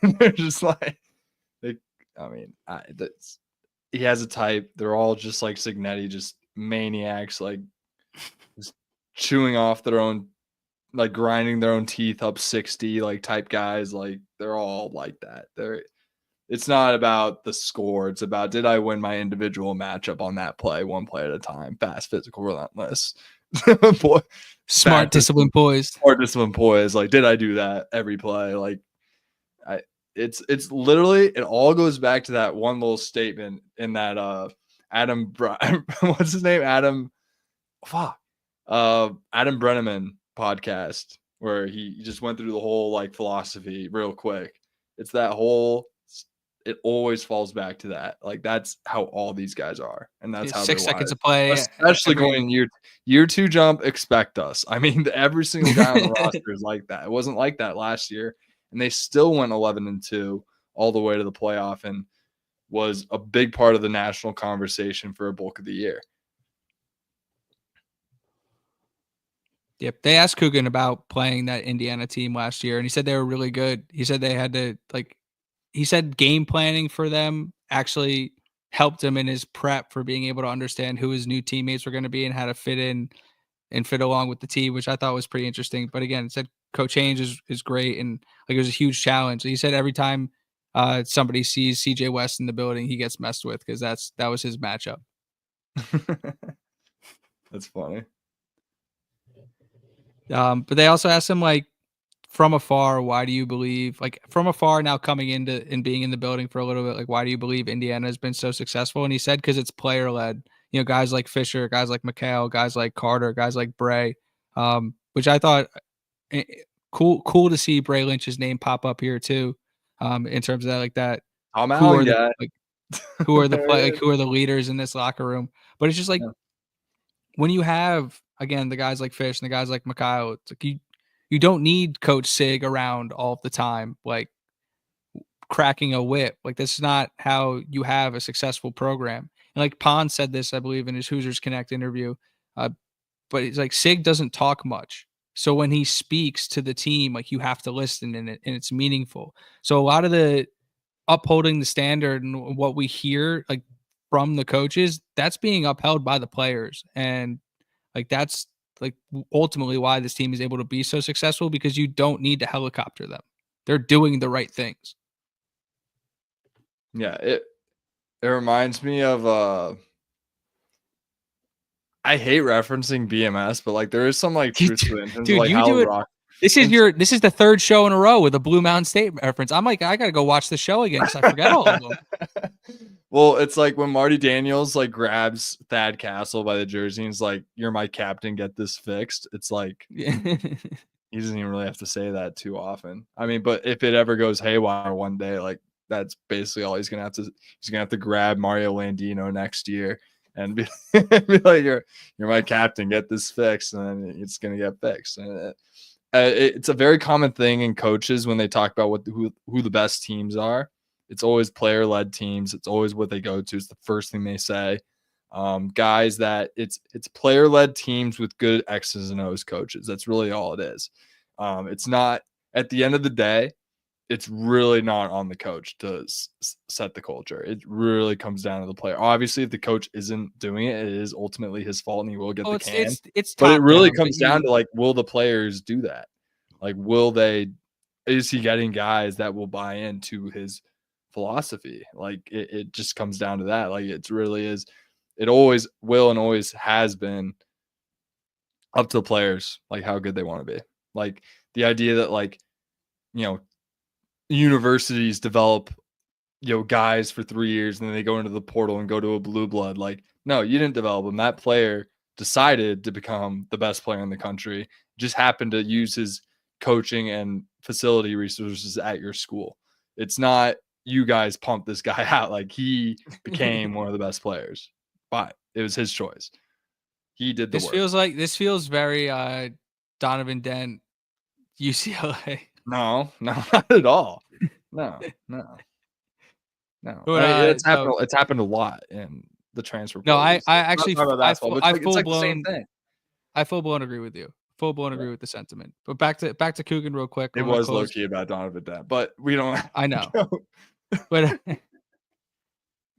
they're just like they I mean, that's he has a type. They're all just like Cignetti, just maniacs, like just chewing off their own, like grinding their own teeth up 60, like type guys. Like they're all like that. It's not about the score. It's about did I win my individual matchup on that play, one play at a time, fast, physical, relentless. Boy, Smart, disciplined, poised. Smart, disciplined, poised. Like, did I do that every play? Like, it's literally it all goes back to that one little statement in that what's his name? Adam Brenneman podcast where he just went through the whole like philosophy real quick. It's that whole it always falls back to that. Like that's how all these guys are, and that's how 6 they're seconds wired. of play, Especially going year 2 jump. Expect us. I mean, every single guy on the roster is like that. It wasn't like that last year, and they still went 11-2 all the way to the playoff, and was a big part of the national conversation for a bulk of the year. Yep. They asked Coogan about playing that Indiana team last year, and he said they were really good. He said they had to he said game planning for them actually helped him in his prep for being able to understand who his new teammates were going to be and how to fit in and fit along with the team, which I thought was pretty interesting. But again, it said coach change is great and like it was a huge challenge. He said every time somebody sees CJ West in the building, he gets messed with because that was his matchup. That's funny. But they also asked him like from afar, why do you believe like from afar now coming into and being in the building for a little bit, like why do you believe Indiana has been so successful? And he said because it's player led. Guys like Fisher, guys like Mikail, guys like Carter, guys like Bray, which I thought cool to see Bray Lynch's name pop up here too. In terms of that, like that, I'm who out, are yeah. who are who are the leaders in this locker room? But it's just like when you have again the guys like Fish and the guys like Mikail, it's like you don't need Coach Sig around all the time, like cracking a whip. Like this is not how you have a successful program. And like Pond said this, I believe, in his Hoosiers Connect interview. But it's like Sig doesn't talk much. So when he speaks to the team, like you have to listen and it's meaningful. So a lot of the upholding the standard and what we hear like from the coaches, that's being upheld by the players. And like that's like ultimately why this team is able to be so successful because you don't need to helicopter them. They're doing the right things. Yeah, it reminds me of I hate referencing BMS, but like there is some like truth to it in terms of Dude, like you how do it. rock. This is the third show in a row with a Blue Mountain State reference. I'm like, I gotta go watch the show again because I forget all of them. Well, it's like when Marty Daniels like grabs Thad Castle by the jersey and is like, "You're my captain, get this fixed." It's like he doesn't even really have to say that too often. I mean, but if it ever goes haywire one day, like that's basically all he's gonna have to grab Mario Landino next year and be, be like, "You're my captain, get this fixed," and then it's gonna get fixed. And it's a very common thing in coaches when they talk about who the best teams are. It's always player led teams. It's always what they go to. It's the first thing they say. Guys that it's player led teams with good X's and O's coaches. That's really all it is. It's not, at the end of the day, it's really not on the coach to set the culture. It really comes down to the player. Obviously, if the coach isn't doing it, it is ultimately his fault and he will get the can. It's but it really down, comes down to like, will the players do that? Like, is he getting guys that will buy into his philosophy? Like it just comes down to that. Like it really is. It always will and always has been up to the players, like how good they want to be. Like the idea that like, you know, universities develop, guys for 3 years and then they go into the portal and go to a blue blood. Like, no, you didn't develop them. That player decided to become the best player in the country, just happened to use his coaching and facility resources at your school. It's not you guys pumped this guy out. Like he became one of the best players, but it was his choice. He did the work. This feels very Donovan Dent, UCLA. No, not at all. No. But, it's happened a lot in the transfer no, portal. I actually I full blown the same thing. I full blown agree with you. Full blown agree with the sentiment. But back to Coogan real quick. It was low key about Donovan Dent, but we don't. I know. But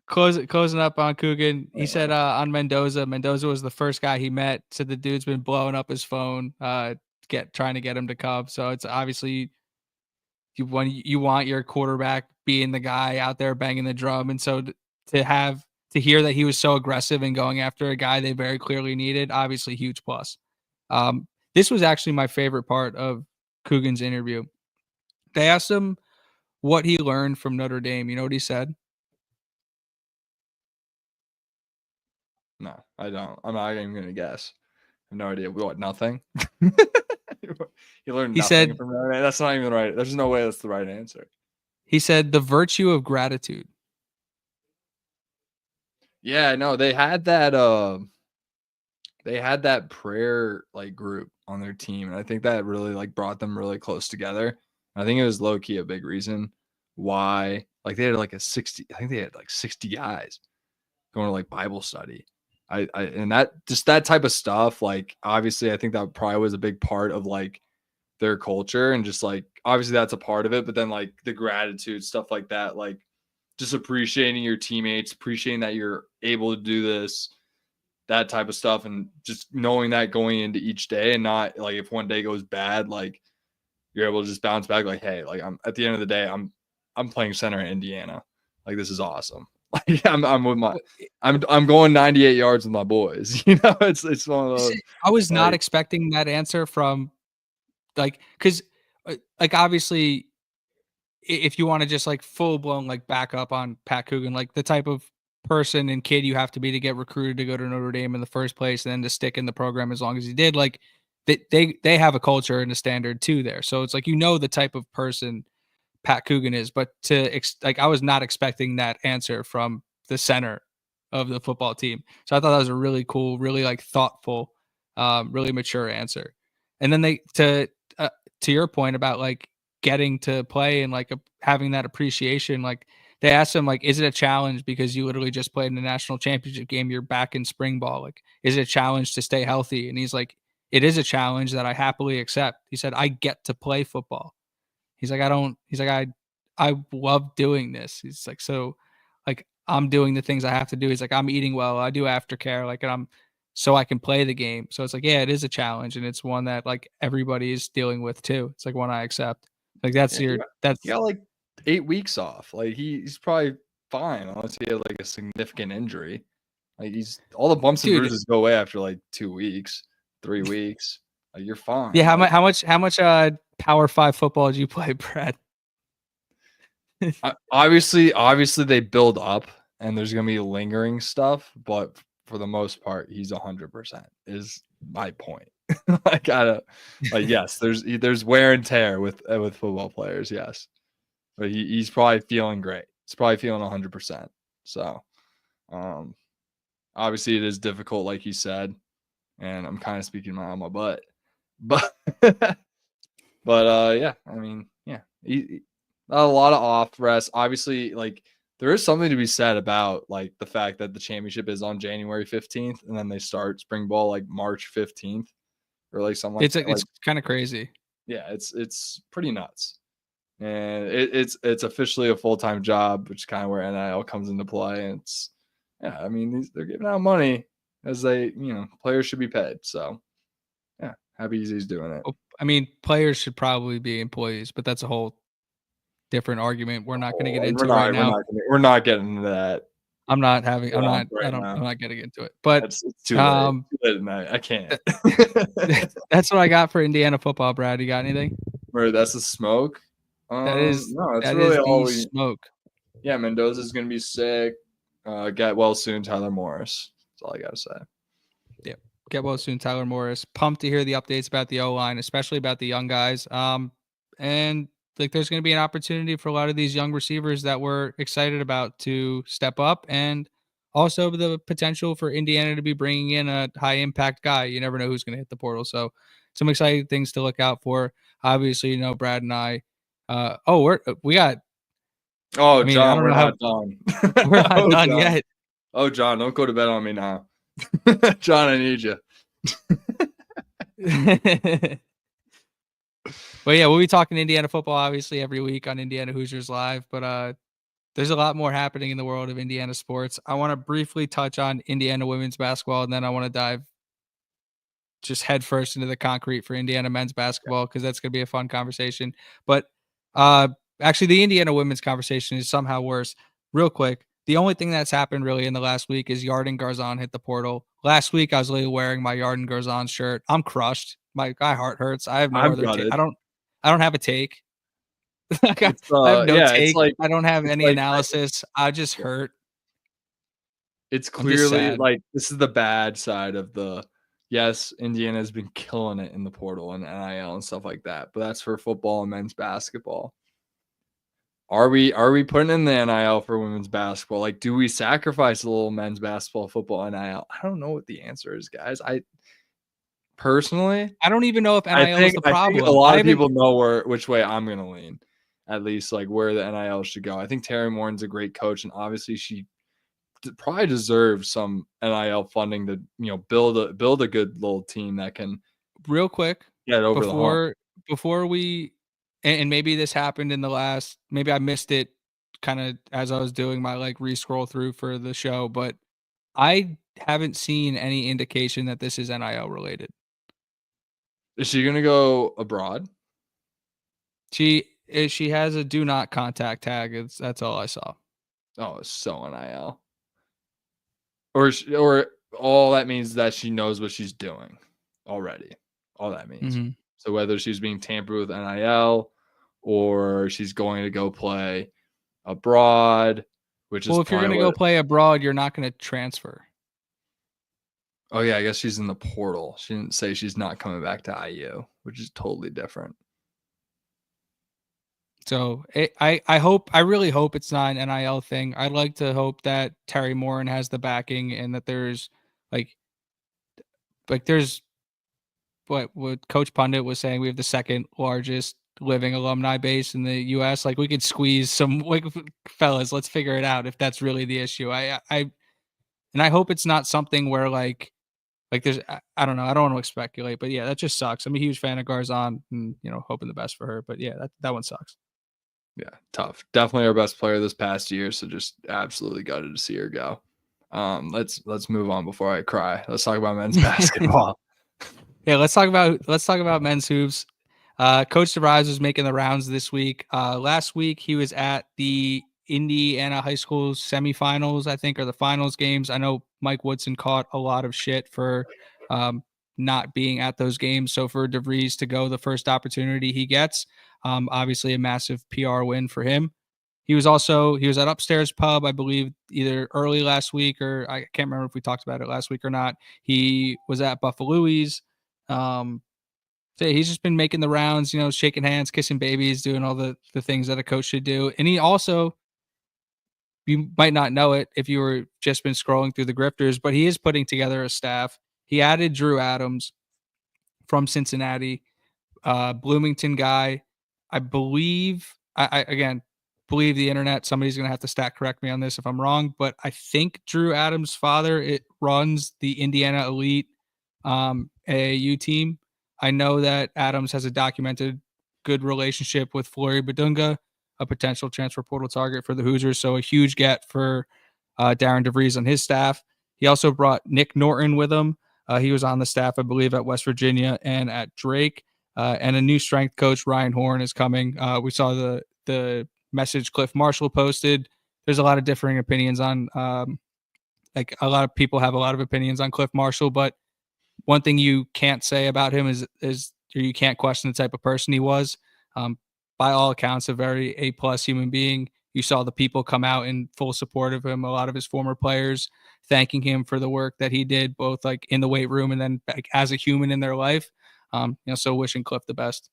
closing up on Coogan, he said on Mendoza was the first guy he met. Said the dude's been blowing up his phone, trying to get him to come. So it's obviously you want your quarterback being the guy out there banging the drum, and so to hear that he was so aggressive and going after a guy they very clearly needed, obviously huge plus. This was actually my favorite part of Coogan's interview. They asked him what he learned from Notre Dame. You know what he said? No, I don't. I'm not even going to guess. I have no idea. What, nothing? He learned nothing from Notre Dame? That's not even right. There's no way that's the right answer. He said the virtue of gratitude. Yeah, no, they had that prayer like group on their team, and I think that really like brought them really close together. I think it was low key a big reason why like they had like 60 guys going to like Bible study. And that just that type of stuff, like obviously I think that probably was a big part of like their culture, and just like obviously that's a part of it, but then like the gratitude stuff like that, like just appreciating your teammates, appreciating that you're able to do this, that type of stuff, and just knowing that going into each day, and not like if one day goes bad, like you're able to just bounce back. Like, hey, like I'm at the end of the day, I'm playing center in Indiana. Like this is awesome. Like I'm with my I'm going 98 yards with my boys. You know, it's one of those. I was not expecting that answer from like because like obviously if you want to just like full blown like back up on Pat Coogan, like the type of person and kid you have to be to get recruited to go to Notre Dame in the first place and then to stick in the program as long as he did, like they have a culture and a standard too there. So it's like, the type of person Pat Coogan is, but like I was not expecting that answer from the center of the football team. So I thought that was a really cool, really like thoughtful, really mature answer. And then to your point about like getting to play and like having that appreciation, like they asked him like, is it a challenge because you literally just played in the national championship game, you're back in spring ball, like is it a challenge to stay healthy? And he's like, it is a challenge that I happily accept. He said, I get to play football. He's like, I love doing this. He's like, so like I'm doing the things I have to do. He's like, I'm eating well, I do aftercare, like, and so I can play the game. So it's like, yeah, it is a challenge, and it's one that like everybody is dealing with too. It's like one I accept. Like you got like 8 weeks off. Like he's probably fine unless he had like a significant injury. Like all the bumps and Dude. bruises go away after like 2 weeks, 3 weeks. Like you're fine. Yeah, like, how much Power 5 football did you play, Brad? obviously they build up and there's gonna be lingering stuff, but for the most part, he's 100% is my point. Like yes, there's wear and tear with football players, yes, but he's probably feeling great. He's probably feeling 100%. So, obviously, it is difficult, like you said, and I'm kind of speaking on my butt, but yeah, I mean, yeah, a lot of off rest. Obviously, like there is something to be said about like the fact that the championship is on January 15th, and then they start spring ball like March 15th, or like something like that. It's kind of crazy. Yeah, it's pretty nuts, and it's officially a full-time job, which is kind of where NIL comes into play. And it's I mean they're giving out money as players should be paid. So yeah, happy he's doing it. I mean, players should probably be employees, but that's a whole different argument. We're not going to get into right now. We're not getting into that. I'm not getting into it. But it's too late. Too late at night. I can't. That's what I got for Indiana football, Brad. You got anything? Bro, that's the smoke. That's really all smoke. Yeah, Mendoza's gonna be sick. Get well soon, Tyler Morris. That's all I gotta say. Yeah, get well soon, Tyler Morris. Pumped to hear the updates about the O-line, especially about the young guys. And like there's going to be an opportunity for a lot of these young receivers that we're excited about to step up, and also the potential for Indiana to be bringing in a high impact guy. You never know who's going to hit the portal. So some exciting things to look out for. Obviously, Brad and I, we got. Oh, I mean, John, we're not done. We're not done John. yet. Oh, John, don't go to bed on me now. John, I need you. Well, yeah, we'll be talking Indiana football obviously every week on Indiana Hoosiers Live, but there's a lot more happening in the world of Indiana sports. I want to briefly touch on Indiana women's basketball, and then I want to dive just head first into the concrete for Indiana men's basketball, because that's going to be a fun conversation. But actually, the Indiana women's conversation is somehow worse. Real quick, the only thing that's happened really in the last week is Yarden Garzon hit the portal. Last week, I was literally wearing my Yarden Garzon shirt. I'm crushed. My heart hurts. I have no other take. I don't have a take. I have no take. I don't have any analysis. I just hurt. It's clearly like this is the bad side of the. Yes, Indiana has been killing it in the portal and NIL and stuff like that, but that's for football and men's basketball. Are we putting in the NIL for women's basketball? Like, do we sacrifice a little men's basketball, football, NIL? I don't know what the answer is, guys. Personally, I don't even know if NIL is the problem. I think a lot of people know which way I'm going to lean, at least like where the NIL should go. I think Terry Morin's a great coach, and obviously she probably deserves some NIL funding to build a good little team that can real quick get over the hump. Before we, and maybe this happened in the last, maybe I missed it kind of as I was doing my like re-scroll through for the show, but I haven't seen any indication that this is NIL related. Is she going to go abroad? She has a do not contact tag. That's all I saw. Oh, it's so NIL. Or all that means is that she knows what she's doing already. All that means. Mm-hmm. So whether she's being tampered with NIL or she's going to go play abroad, if you're going to go play abroad, you're not going to transfer. Oh yeah, I guess she's in the portal. She didn't say she's not coming back to IU, which is totally different. So I really hope it's not an NIL thing. I'd like to hope that Terry Morin has the backing and that there's like there's what Coach Pundit was saying. We have the second largest living alumni base in the U.S. Like we could squeeze some fellas. Let's figure it out if that's really the issue. I hope it's not something where like there's I don't know. I don't want to speculate, but yeah, that just sucks. I'm a huge fan of Garzon and hoping the best for her. But yeah, that one sucks. Yeah, tough. Definitely our best player this past year, so just absolutely gutted to see her go. Let's move on before I cry. Let's talk about men's basketball. Yeah, let's talk about men's hoops. Coach DeVries was making the rounds this week. Last week he was at the Indiana high school semifinals, I think, or the finals games. I know Mike Woodson caught a lot of shit for not being at those games. So for DeVries to go the first opportunity he gets, obviously a massive PR win for him. He was at Upstairs Pub, I believe, either early last week, or I can't remember if we talked about it last week or not. He was at Buffalo's. So he's just been making the rounds, shaking hands, kissing babies, doing all the things that a coach should do. And he also, you might not know it if you were just been scrolling through the grifters, but he is putting together a staff. He added Drew Adams from Cincinnati, Bloomington guy. I believe, I again believe the internet. Somebody's gonna have to stat correct me on this if I'm wrong, but I think Drew Adams' father runs the Indiana Elite AAU team. I know that Adams has a documented good relationship with Flory Badunga, a potential transfer portal target for the Hoosiers. So a huge get for Darren DeVries on his staff. He also brought Nick Norton with him. He was on the staff, I believe, at West Virginia and at Drake. And a new strength coach, Ryan Horn, is coming. We saw the message Cliff Marshall posted. There's a lot of differing opinions on, like a lot of people have a lot of opinions on Cliff Marshall, but one thing you can't say about him is or you can't question the type of person he was. By all accounts, a very A+ human being. You saw the people come out in full support of him. A lot of his former players thanking him for the work that he did, both like in the weight room and then like as a human in their life. So wishing Cliff the best.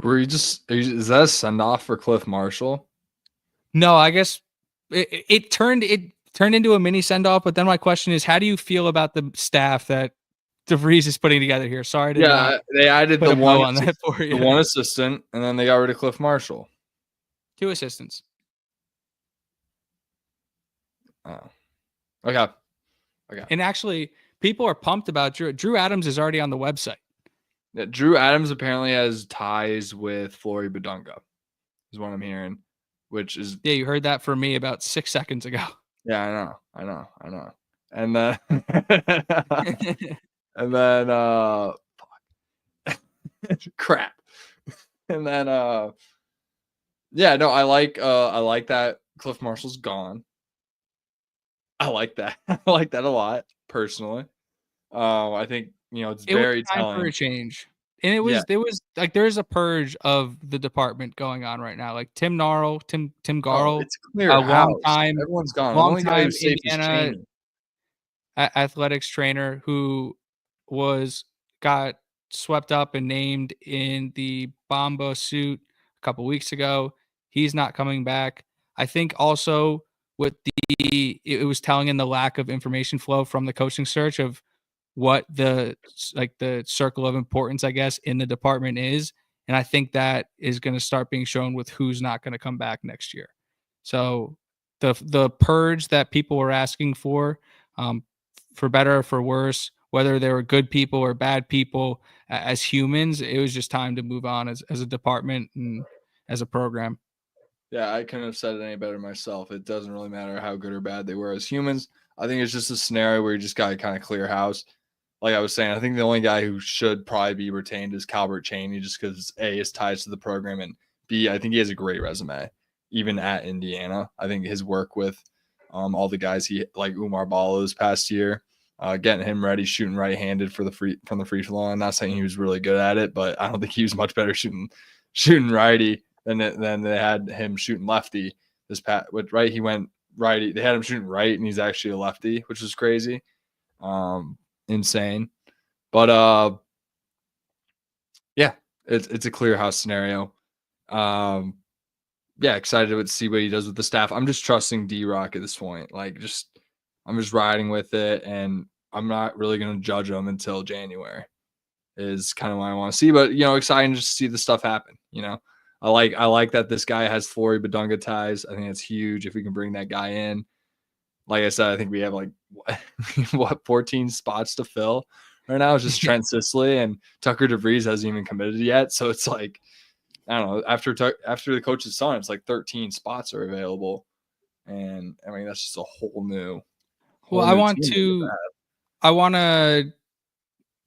Is that a send off for Cliff Marshall? No, I guess it turned into a mini send off. But then my question is, how do you feel about the staff that DeVries is putting together here? Sorry to not they added put a bow on that for you. The one assistant, and then they got rid of Cliff Marshall. 2 assistants. Oh, okay. And actually, people are pumped about Drew. Drew Adams is already on the website. Yeah, Drew Adams apparently has ties with Flory Badunga, is what I'm hearing. Which is you heard that from me about 6 seconds ago. Yeah, I know. And then and then crap. And then yeah, no, I like that Cliff Marshall's gone. I like that. I like that a lot, personally. I think, it's very time telling for a change. And there was like there's a purge of the department going on right now. Like Tim Garl, it's clear a house. Everyone's gone. The only guy who's safe is Cheney. Athletics trainer who got swept up and named in the Bomba suit a couple weeks ago. He's not coming back. I think also with it was telling in the lack of information flow from the coaching search of what the circle of importance, I guess, in the department is. And I think that is going to start being shown with who's not going to come back next year. So the purge that people were asking for better or for worse, whether they were good people or bad people as humans, it was just time to move on as a department and as a program. Yeah, I couldn't have said it any better myself. It doesn't really matter how good or bad they were as humans. I think it's just a scenario where you just got to kind of clear house. Like I was saying, I think the only guy who should probably be retained is Calbert Cheney, just because A, his ties to the program, and B, I think he has a great resume, even at Indiana. I think his work with all the guys like Umar Balo this past year, getting him ready, shooting right-handed from the free throw line. Not saying he was really good at it, but I don't think he was much better shooting righty than they had him shooting lefty this past. Right, he went righty. They had him shooting right, and he's actually a lefty, which is crazy. Insane. But yeah, it's a clear house scenario. Yeah, excited to see what he does with the staff. I'm just trusting D-Rock at this point. Like, I'm just riding with it, and I'm not really going to judge him until January is kind of what I want to see. But, exciting just to see the stuff happen, I like that this guy has Flory Badunga ties. I think it's huge if we can bring that guy in. Like I said, I think we have like 14 spots to fill right now. It's just Trent Sisley, and Tucker DeVries hasn't even committed yet. So it's like, I don't know, after the coach is on, it's like 13 spots are available. And I mean, that's just a whole new. I want to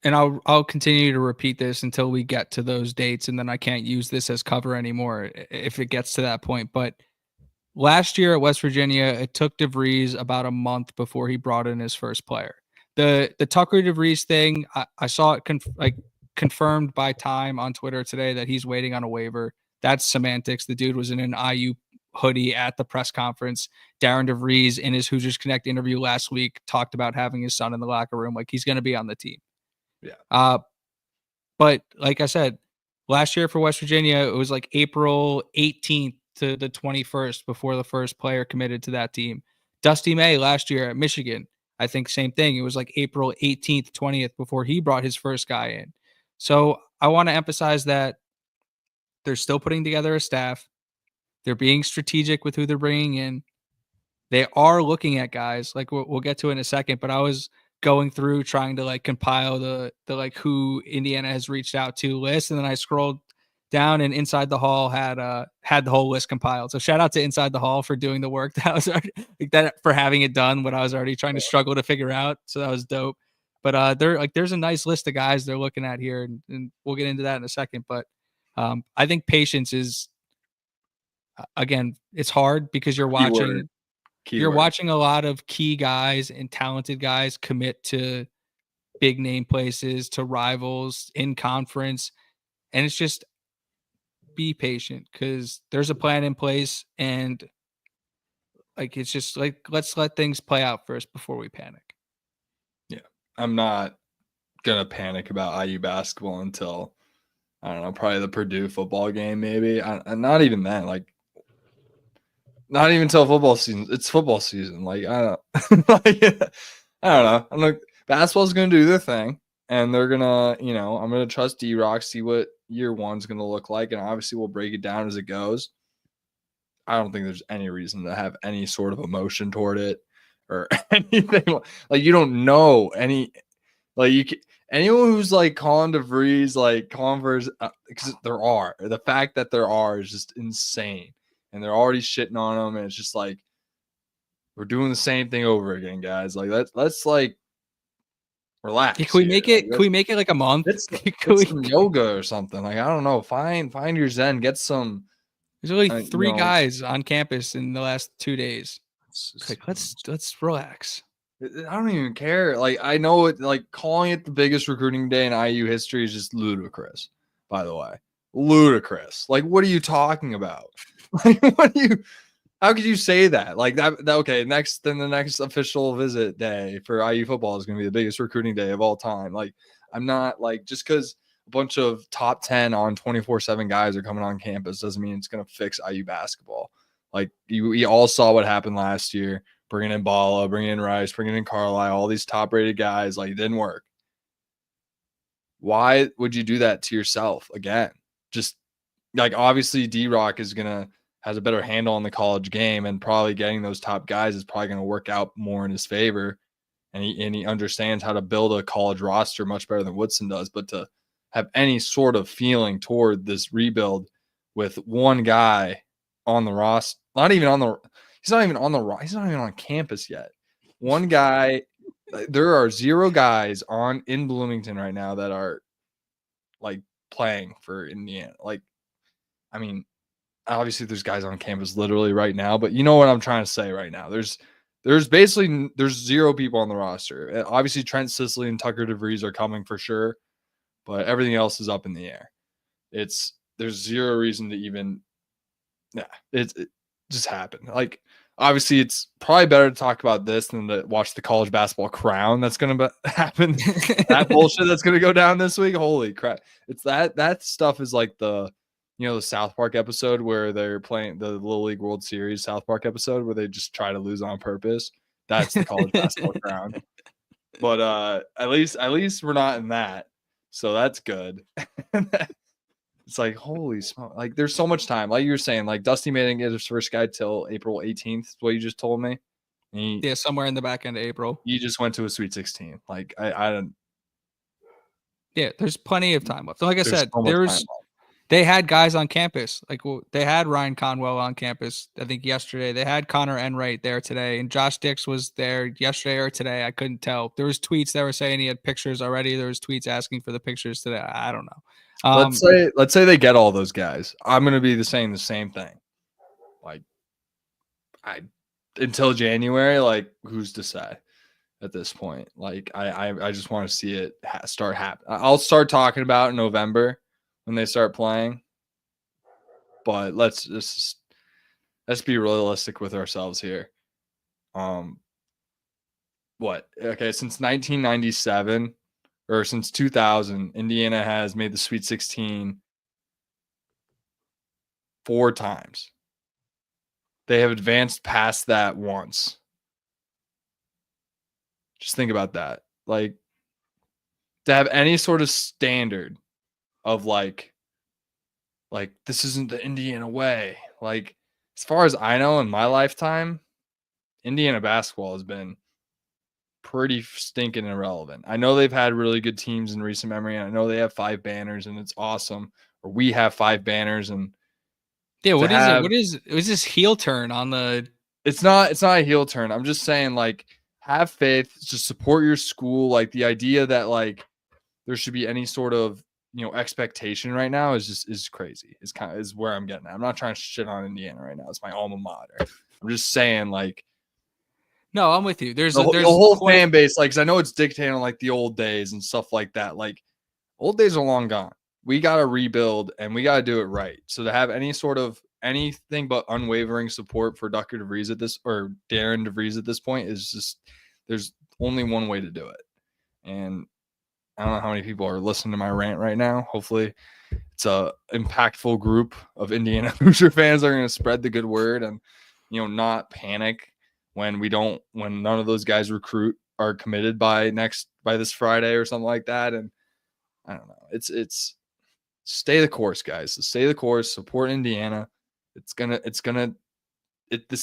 and I'll continue to repeat this until we get to those dates, and then I can't use this as cover anymore if it gets to that point. But last year at West Virginia, it took DeVries about a month before he brought in his first player. The Tucker DeVries thing, I saw it confirmed by Time on Twitter today that he's waiting on a waiver. That's semantics. The dude was in an IU hoodie at the press conference. Darren DeVries in his Hoosiers Connect interview last week talked about having his son in the locker room. Like, he's going to be on the team. Yeah. But like I said, last year for West Virginia, it was like April 18th to the 21st before the first player committed to that team. Dusty May last year at Michigan, I think same thing. It was like April 18th, 20th before he brought his first guy in. So I want to emphasize that they're still putting together a staff. They're being strategic with who they're bringing in. They are looking at guys, like we'll get to in a second, but I was going through trying to like compile the like who Indiana has reached out to list, and then I scrolled down and Inside the Hall had the whole list compiled. So shout out to Inside the Hall for doing the work that was already, like, that for having it done what I was already trying to struggle to figure out. So that was dope. But they're like, there's a nice list of guys they're looking at here, and we'll get into that in a second. But I think patience is, again, it's hard because you're watching. You're watching a lot of key guys and talented guys commit to big name places, to rivals in conference. And it's just, be patient because there's a plan in place. And like, it's just like, let's let things play out first before we panic. Yeah. I'm not going to panic about IU basketball until, I don't know, probably the Purdue football game, maybe. Not even then. Like, not even until football season. It's football season. Like, I don't know. I'm like, basketball's going to do their thing, and they're going to, I'm going to trust D-Rock, see what year one's going to look like, and obviously we'll break it down as it goes. I don't think there's any reason to have any sort of emotion toward it or anything. Like, you don't know any, like, anyone who's like calling DeVries, like calling for, because the fact that there are is just insane. And they're already shitting on them, and it's just like, we're doing the same thing over again, guys. Like, let's like relax. Can we make it? Can we make it like a month? Get some yoga or something. Like, I don't know. Find your zen. Get some. There's only 3 guys on campus in the last 2 days. Like, let's relax. I don't even care. Like, I know it. Like, calling it the biggest recruiting day in IU history is just ludicrous. By the way, ludicrous. Like, what are you talking about? Like, how could you say that? Like, that okay, the next official visit day for IU football is going to be the biggest recruiting day of all time. Like, I'm not, like, just because a bunch of top 10 on 24/7 guys are coming on campus doesn't mean it's going to fix IU basketball. Like, we all saw what happened last year, bringing in Bala, bringing in Rice, bringing in Carlisle, all these top rated guys. Like, it didn't work. Why would you do that to yourself again? Just, like, obviously D-Rock has a better handle on the college game, and probably getting those top guys is probably going to work out more in his favor. And he understands how to build a college roster much better than Woodson does. But to have any sort of feeling toward this rebuild with one guy on the roster, he's not even on campus yet. One guy, there are 0 guys in Bloomington right now that are like playing for Indiana. Like, I mean, obviously there's guys on campus literally right now, but you know what I'm trying to say right now. There's 0 people on the roster. Obviously Trent Sisley and Tucker DeVries are coming for sure, but everything else is up in the air. There's 0 reason to even, it just happened. Like, obviously it's probably better to talk about this than to watch the college basketball crown that's going to happen. That bullshit that's going to go down this week. Holy crap. It's that stuff is like the South Park episode where they're playing the Little League World Series South Park episode where they just try to lose on purpose. That's the college basketball crown. But at least we're not in that. So that's good. It's like, holy smoke. Like, there's so much time. Like you were saying, like, Dusty May didn't get his first guy till April 18th, is what you just told me. Yeah, somewhere in the back end of April. You just went to a Sweet 16. Like, I don't. Yeah, there's plenty of time left. Like I said, they had guys on campus. Like they had Ryan Conwell on campus, I think yesterday. They had Connor Enright there today, and Josh Dix was there yesterday or today. I couldn't tell. There was tweets that were saying he had pictures already. There was tweets asking for the pictures today. I don't know. Let's say they get all those guys. I'm gonna be saying the same thing. Like, until January, like, who's to say at this point? Like, I just want to see it start happening. I'll start talking about it in November when they start playing. But let's be realistic with ourselves here. What? Okay, since 1997 or since 2000, Indiana has made the Sweet 16 4 times. They have advanced past that once. Just think about that. Like, to have any sort of standard of like this isn't the Indiana way. Like, as far as I know in my lifetime, Indiana basketball has been pretty stinking irrelevant. I know they've had really good teams in recent memory, and I know they have 5 banners, and it's awesome. Or we have 5 banners, and yeah, what is it? What is this heel turn on the? It's not a heel turn. I'm just saying, like, have faith, just support your school. Like, the idea that like there should be any sort of expectation right now is crazy. Is where I'm getting at. I'm not trying to shit on Indiana right now. It's my alma mater. I'm just saying, like, no, I'm with you. There's the whole fan base, like, 'cause I know it's dictating on like the old days and stuff like that. Like, old days are long gone. We got to rebuild and we got to do it right. So to have any sort of anything but unwavering support for Darren DeVries at this point is just, there's only one way to do it. And I don't know how many people are listening to my rant right now. Hopefully it's a impactful group of Indiana Hoosier fans that are going to spread the good word and, not panic when none of those guys are committed by this Friday or something like that. And I don't know. It's stay the course, guys. Stay the course, support Indiana. This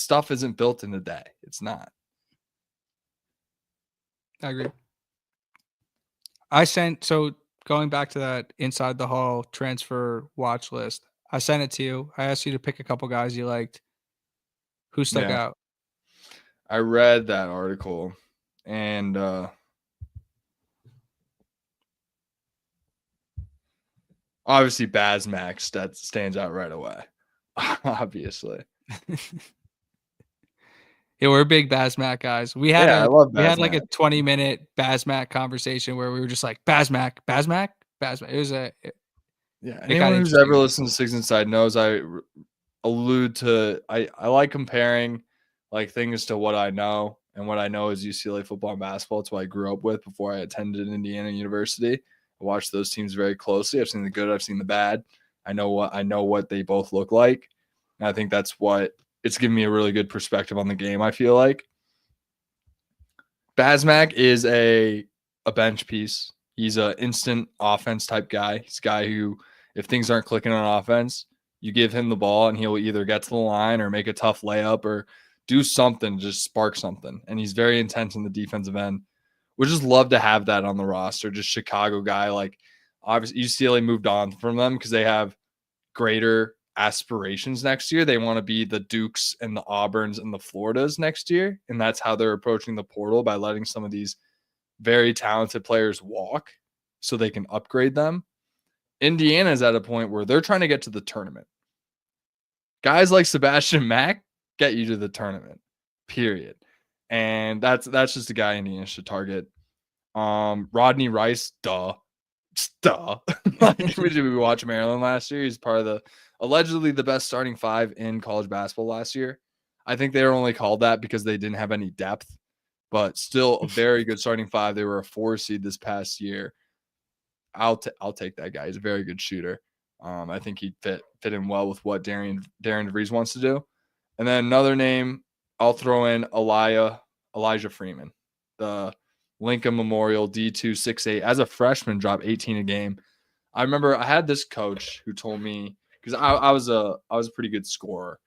stuff isn't built in a day. It's not. I agree. So going back to that Inside the Hall transfer watch list, I sent it to you. I asked you to pick a couple guys you liked. Who stuck out? I read that article, and obviously Basmack that stands out right away. Obviously. Yeah, we're big Basmack guys. We had like a 20-minute Basmack conversation where we were just like, Basmack. Anyone who's ever listened to Six Inside knows I allude to I like comparing like things to what I know, and what I know is UCLA football and basketball. It's what I grew up with before I attended Indiana University. I watched those teams very closely. I've seen the good, I've seen the bad. I know what they both look like. And I think that's what it's given me a really good perspective on the game. I feel like Basmack is a bench piece. He's an instant offense type guy. He's a guy who, if things aren't clicking on offense, you give him the ball and he'll either get to the line or make a tough layup or do something, just spark something. And he's very intense in the defensive end. Would just love to have that on the roster. Just Chicago guy. Like, obviously UCLA moved on from them because they have greater aspirations next year. They want to be the Dukes and the Auburns and the Floridas next year. And that's how they're approaching the portal, by letting some of these very talented players walk so they can upgrade them. Indiana is at a point where they're trying to get to the tournament. Guys like Sebastian Mack get you to the tournament, period. And that's just a guy Indiana should target. Rodney Rice, duh. We watched Maryland last year. He's part of allegedly the best starting 5 in college basketball last year. I think they were only called that because they didn't have any depth, but still a very good starting 5. They were a 4 seed this past year. I'll take that guy. He's a very good shooter. I think he'd fit in well with what Darren DeVries wants to do. And then another name, I'll throw in Elijah Freeman, the Lincoln Memorial D2 6'8", as a freshman, dropped 18 a game. I remember I had this coach who told me, because I was a pretty good scorer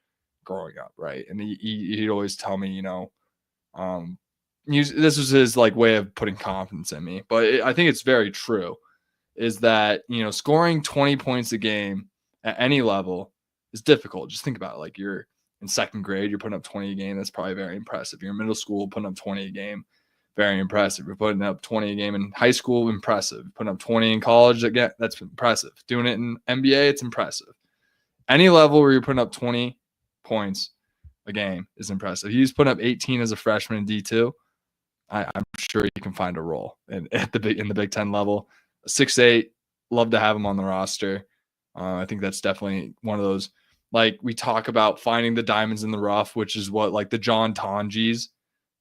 growing up, right? And he'd always tell me, this was his like way of putting confidence in me. But I think it's very true, is that scoring 20 points a game at any level is difficult. Just think about it. Like you're in second grade, you're putting up 20 a game. That's probably very impressive. You're in middle school, putting up 20 a game. Very impressive. You're putting up 20 a game in high school, impressive. Putting up 20 in college, again, that's impressive. Doing it in NBA, it's impressive. Any level where you're putting up 20 points a game is impressive. He's putting up 18 as a freshman in D2. I'm sure you can find a role in the Big Ten level. 6'8", love to have him on the roster. I think that's definitely one of those, like we talk about finding the diamonds in the rough, which is what like the John Tonjis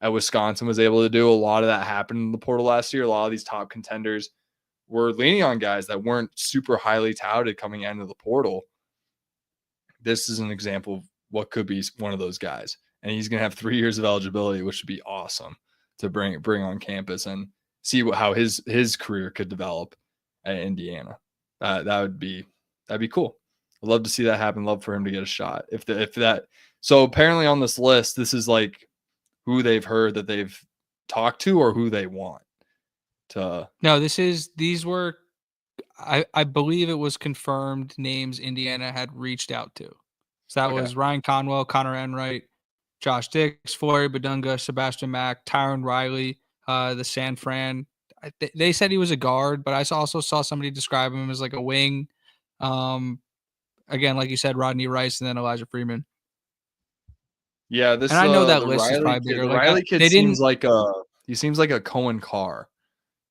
at Wisconsin was able to do. A lot of that happened in the portal last year. A lot of these top contenders were leaning on guys that weren't super highly touted coming into the portal. This is an example of what could be one of those guys. And he's going to have 3 years of eligibility, which would be awesome to bring on campus and see how his career could develop at Indiana. That'd be cool. I'd love to see that happen. Love for him to get a shot. So apparently on this list, this is like who they've heard that they've talked to or who they want to. No, these were, I believe it was confirmed names Indiana had reached out to. So that was Ryan Conwell, Connor Enright, Josh Dix, Flory Badunga, Sebastian Mack, Tyron Riley, the San Fran. They said he was a guard, but I also saw somebody describe him as like a wing. Again, like you said, Rodney Rice and then Elijah Freeman. Yeah, this. And I know that the list Riley is probably kid, bigger. The like Riley kid seems like a Cohen Carr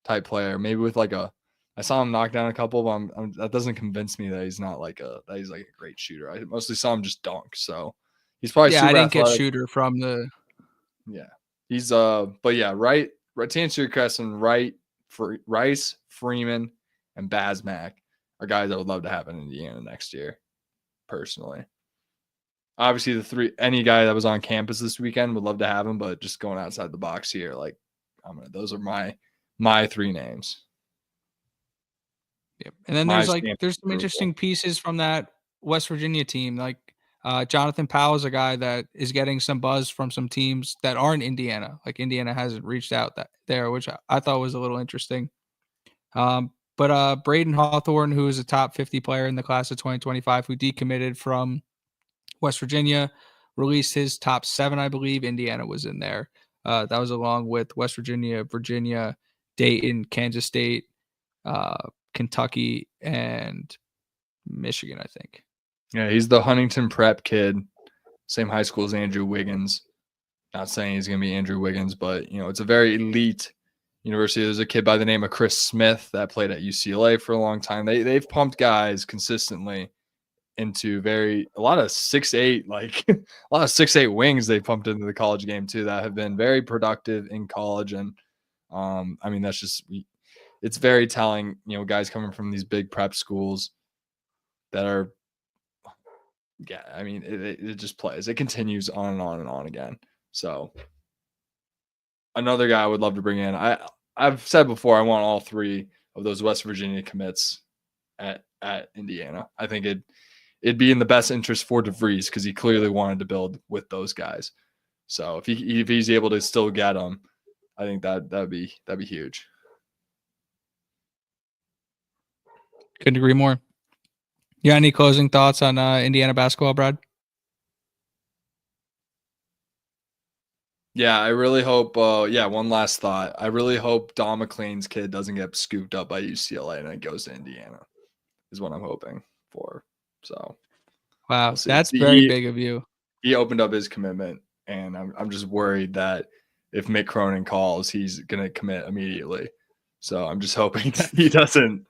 type player, maybe with like a. I saw him knock down a couple, but that doesn't convince me that he's not that he's like a great shooter. I mostly saw him just dunk, so he's probably super I didn't athletic. get shooter from the. Yeah, he's but yeah, right. To answer your question, right for Rice, Freeman, and Bazmack are guys I would love to have in Indiana next year, personally. Obviously, any guy that was on campus this weekend would love to have him, but just going outside the box here, like those are my 3 names. Yep. And then there's some interesting pieces from that West Virginia team. Like Jonathan Powell is a guy that is getting some buzz from some teams that aren't Indiana. Like Indiana hasn't reached out there, which I thought was a little interesting. But Braden Hawthorne, who is a top 50 player in the class of 2025, who decommitted from West Virginia, released his top 7, I believe. Indiana was in there. That was along with West Virginia, Virginia, Dayton, Kansas State, Kentucky, and Michigan, I think. Yeah, he's the Huntington Prep kid, same high school as Andrew Wiggins. Not saying he's going to be Andrew Wiggins, but it's a very elite university. There's a kid by the name of Chris Smith that played at UCLA for a long time. They've pumped guys consistently into a lot of 6'8", like a lot of 6'8" wings they pumped into the college game too that have been very productive in college. And that's just it's very telling, guys coming from these big prep schools that are, it just plays. It continues on and on and on again. So another guy I would love to bring in. I've said before, I want all 3 of those West Virginia commits at Indiana. I think it'd be in the best interest for DeVries because he clearly wanted to build with those guys. So if he's able to still get them, I think that'd be huge. Couldn't agree more. You got any closing thoughts on Indiana basketball, Brad? Yeah, I really hope. One last thought. I really hope Don McLean's kid doesn't get scooped up by UCLA and it goes to Indiana. Is what I'm hoping for. So, wow, that's very big of you. He opened up his commitment, and I'm just worried that if Mick Cronin calls, he's gonna commit immediately. So I'm just hoping that he doesn't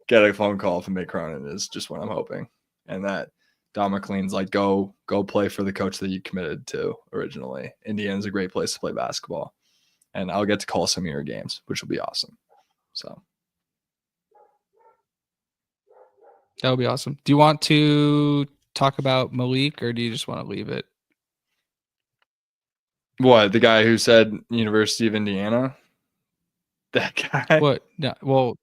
get a phone call from Mick Cronin. Is just what I'm hoping, and that Don McLean's like, go play for the coach that you committed to originally. Indiana's a great place to play basketball, and I'll get to call some of your games, which will be awesome. So that would be awesome. Do you want to talk about Malik, or do you just want to leave it? What, the guy who said University of Indiana? That guy? What? No, well,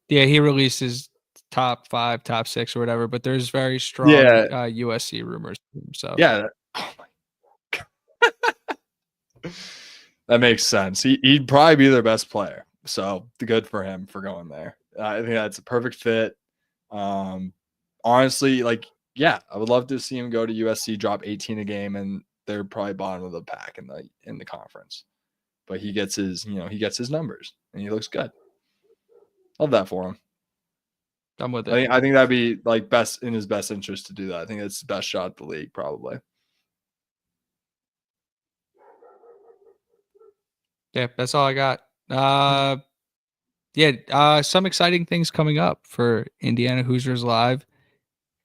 yeah, he released his top 5, top 6, or whatever, but there's very strong USC rumors. So yeah. Oh my God. That makes sense. He'd probably be their best player. So good for him for going there. I think that's a perfect fit. Honestly, like, yeah, I would love to see him go to USC, drop 18 a game, and they're probably bottom of the pack in the conference. But he gets his numbers, and he looks good. Love that for him. I'm with it. I think that'd be like best in his best interest to do that. I think it's the best shot at the league, probably. Yeah, that's all I got. Some exciting things coming up for Indiana Hoosiers Live.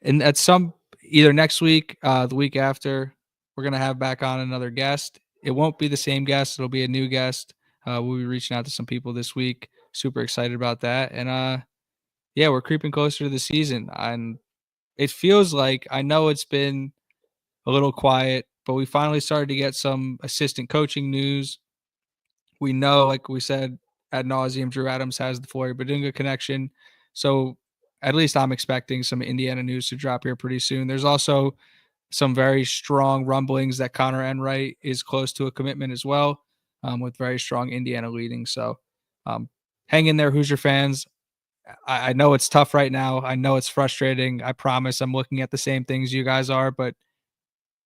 And at either next week, the week after, we're gonna have back on another guest. It won't be the same guest, it'll be a new guest. We'll be reaching out to some people this week. Super excited about that. And we're creeping closer to the season. And it feels like, I know it's been a little quiet, but we finally started to get some assistant coaching news. We know, like we said ad nauseum, Drew Adams has the Flory Badunga connection. So at least I'm expecting some Indiana news to drop here pretty soon. There's also some very strong rumblings that Connor Enright is close to a commitment as well, with very strong Indiana leading. So hang in there, Hoosier fans. I know it's tough right now. I know it's frustrating. I promise I'm looking at the same things you guys are, but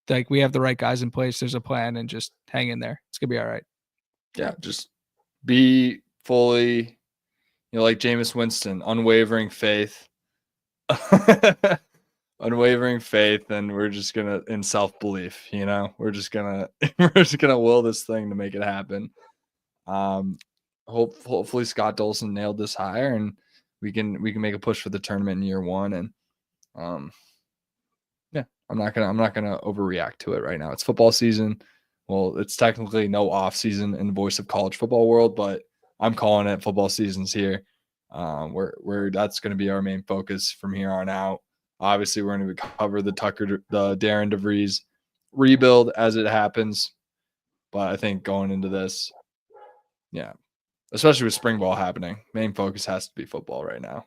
like, we have the right guys in place. There's a plan, and just hang in there. It's gonna be all right. Yeah, just be fully, like Jameis Winston, unwavering faith. Unwavering faith, and we're just gonna, in self-belief, we're just gonna will this thing to make it happen. Hopefully Scott Dolson nailed this hire, and we can make a push for the tournament in year one. And I'm not gonna overreact to it right now. It's football season. Well, it's technically no off season in the voice of college football world, but I'm calling it. Football season's here. Where that's going to be our main focus from here on out. Obviously, we're going to cover the Darren DeVries rebuild as it happens. But I think going into this, especially with spring ball happening, main focus has to be football right now.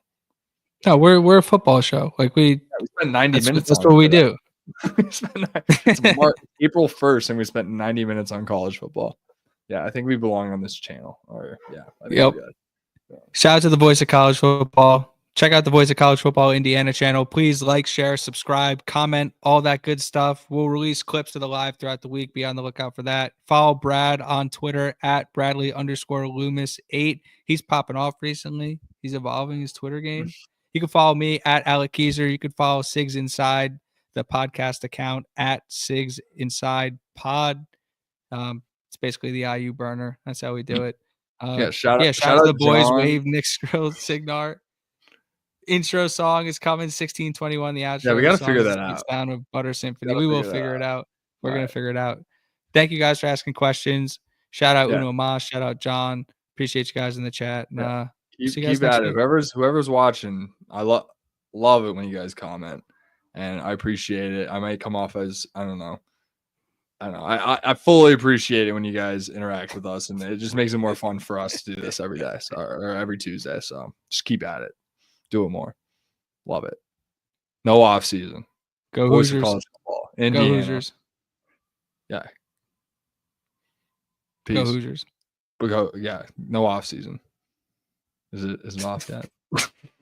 No, we're a football show. Like, we spent 90 minutes. That's what we do. It's April 1st, and we spent 90 minutes on college football. Yeah, I think we belong on this channel. I think yep. Shout out to the Voice of College Football. Check out the Voice of College Football Indiana channel. Please like, share, subscribe, comment, all that good stuff. We'll release clips of the live throughout the week. Be on the lookout for that. Follow Brad on Twitter at Bradley_Loomis8. He's popping off recently. He's evolving his Twitter game. You can follow me at Alec Keyser. You can follow Sigs Inside, the podcast account, at Sigs Inside Pod. It's basically the IU burner. That's how we do it. Shout out to the boys. John. Wave, Nick Skrill, Signar. Intro song is coming. 1621. The outro. Yeah, we got to figure that out. It's down with Butter Symphony. We will figure it out. We're gonna figure it out. Thank you guys for asking questions. Shout out Uno Mas. Shout out John. Appreciate you guys in the chat. And, keep at it. Whoever's watching, I love it when you guys comment, and I appreciate it. I might come off as I don't know. I fully appreciate it when you guys interact with us, and it just makes it more fun for us to do this every day, or every Tuesday. So just keep at it. Do it more. Love it. No off season. Go Hoosiers. College football. Indiana. Go Hoosiers. Yeah. Peace. Go Hoosiers. No off season. Is it off yet?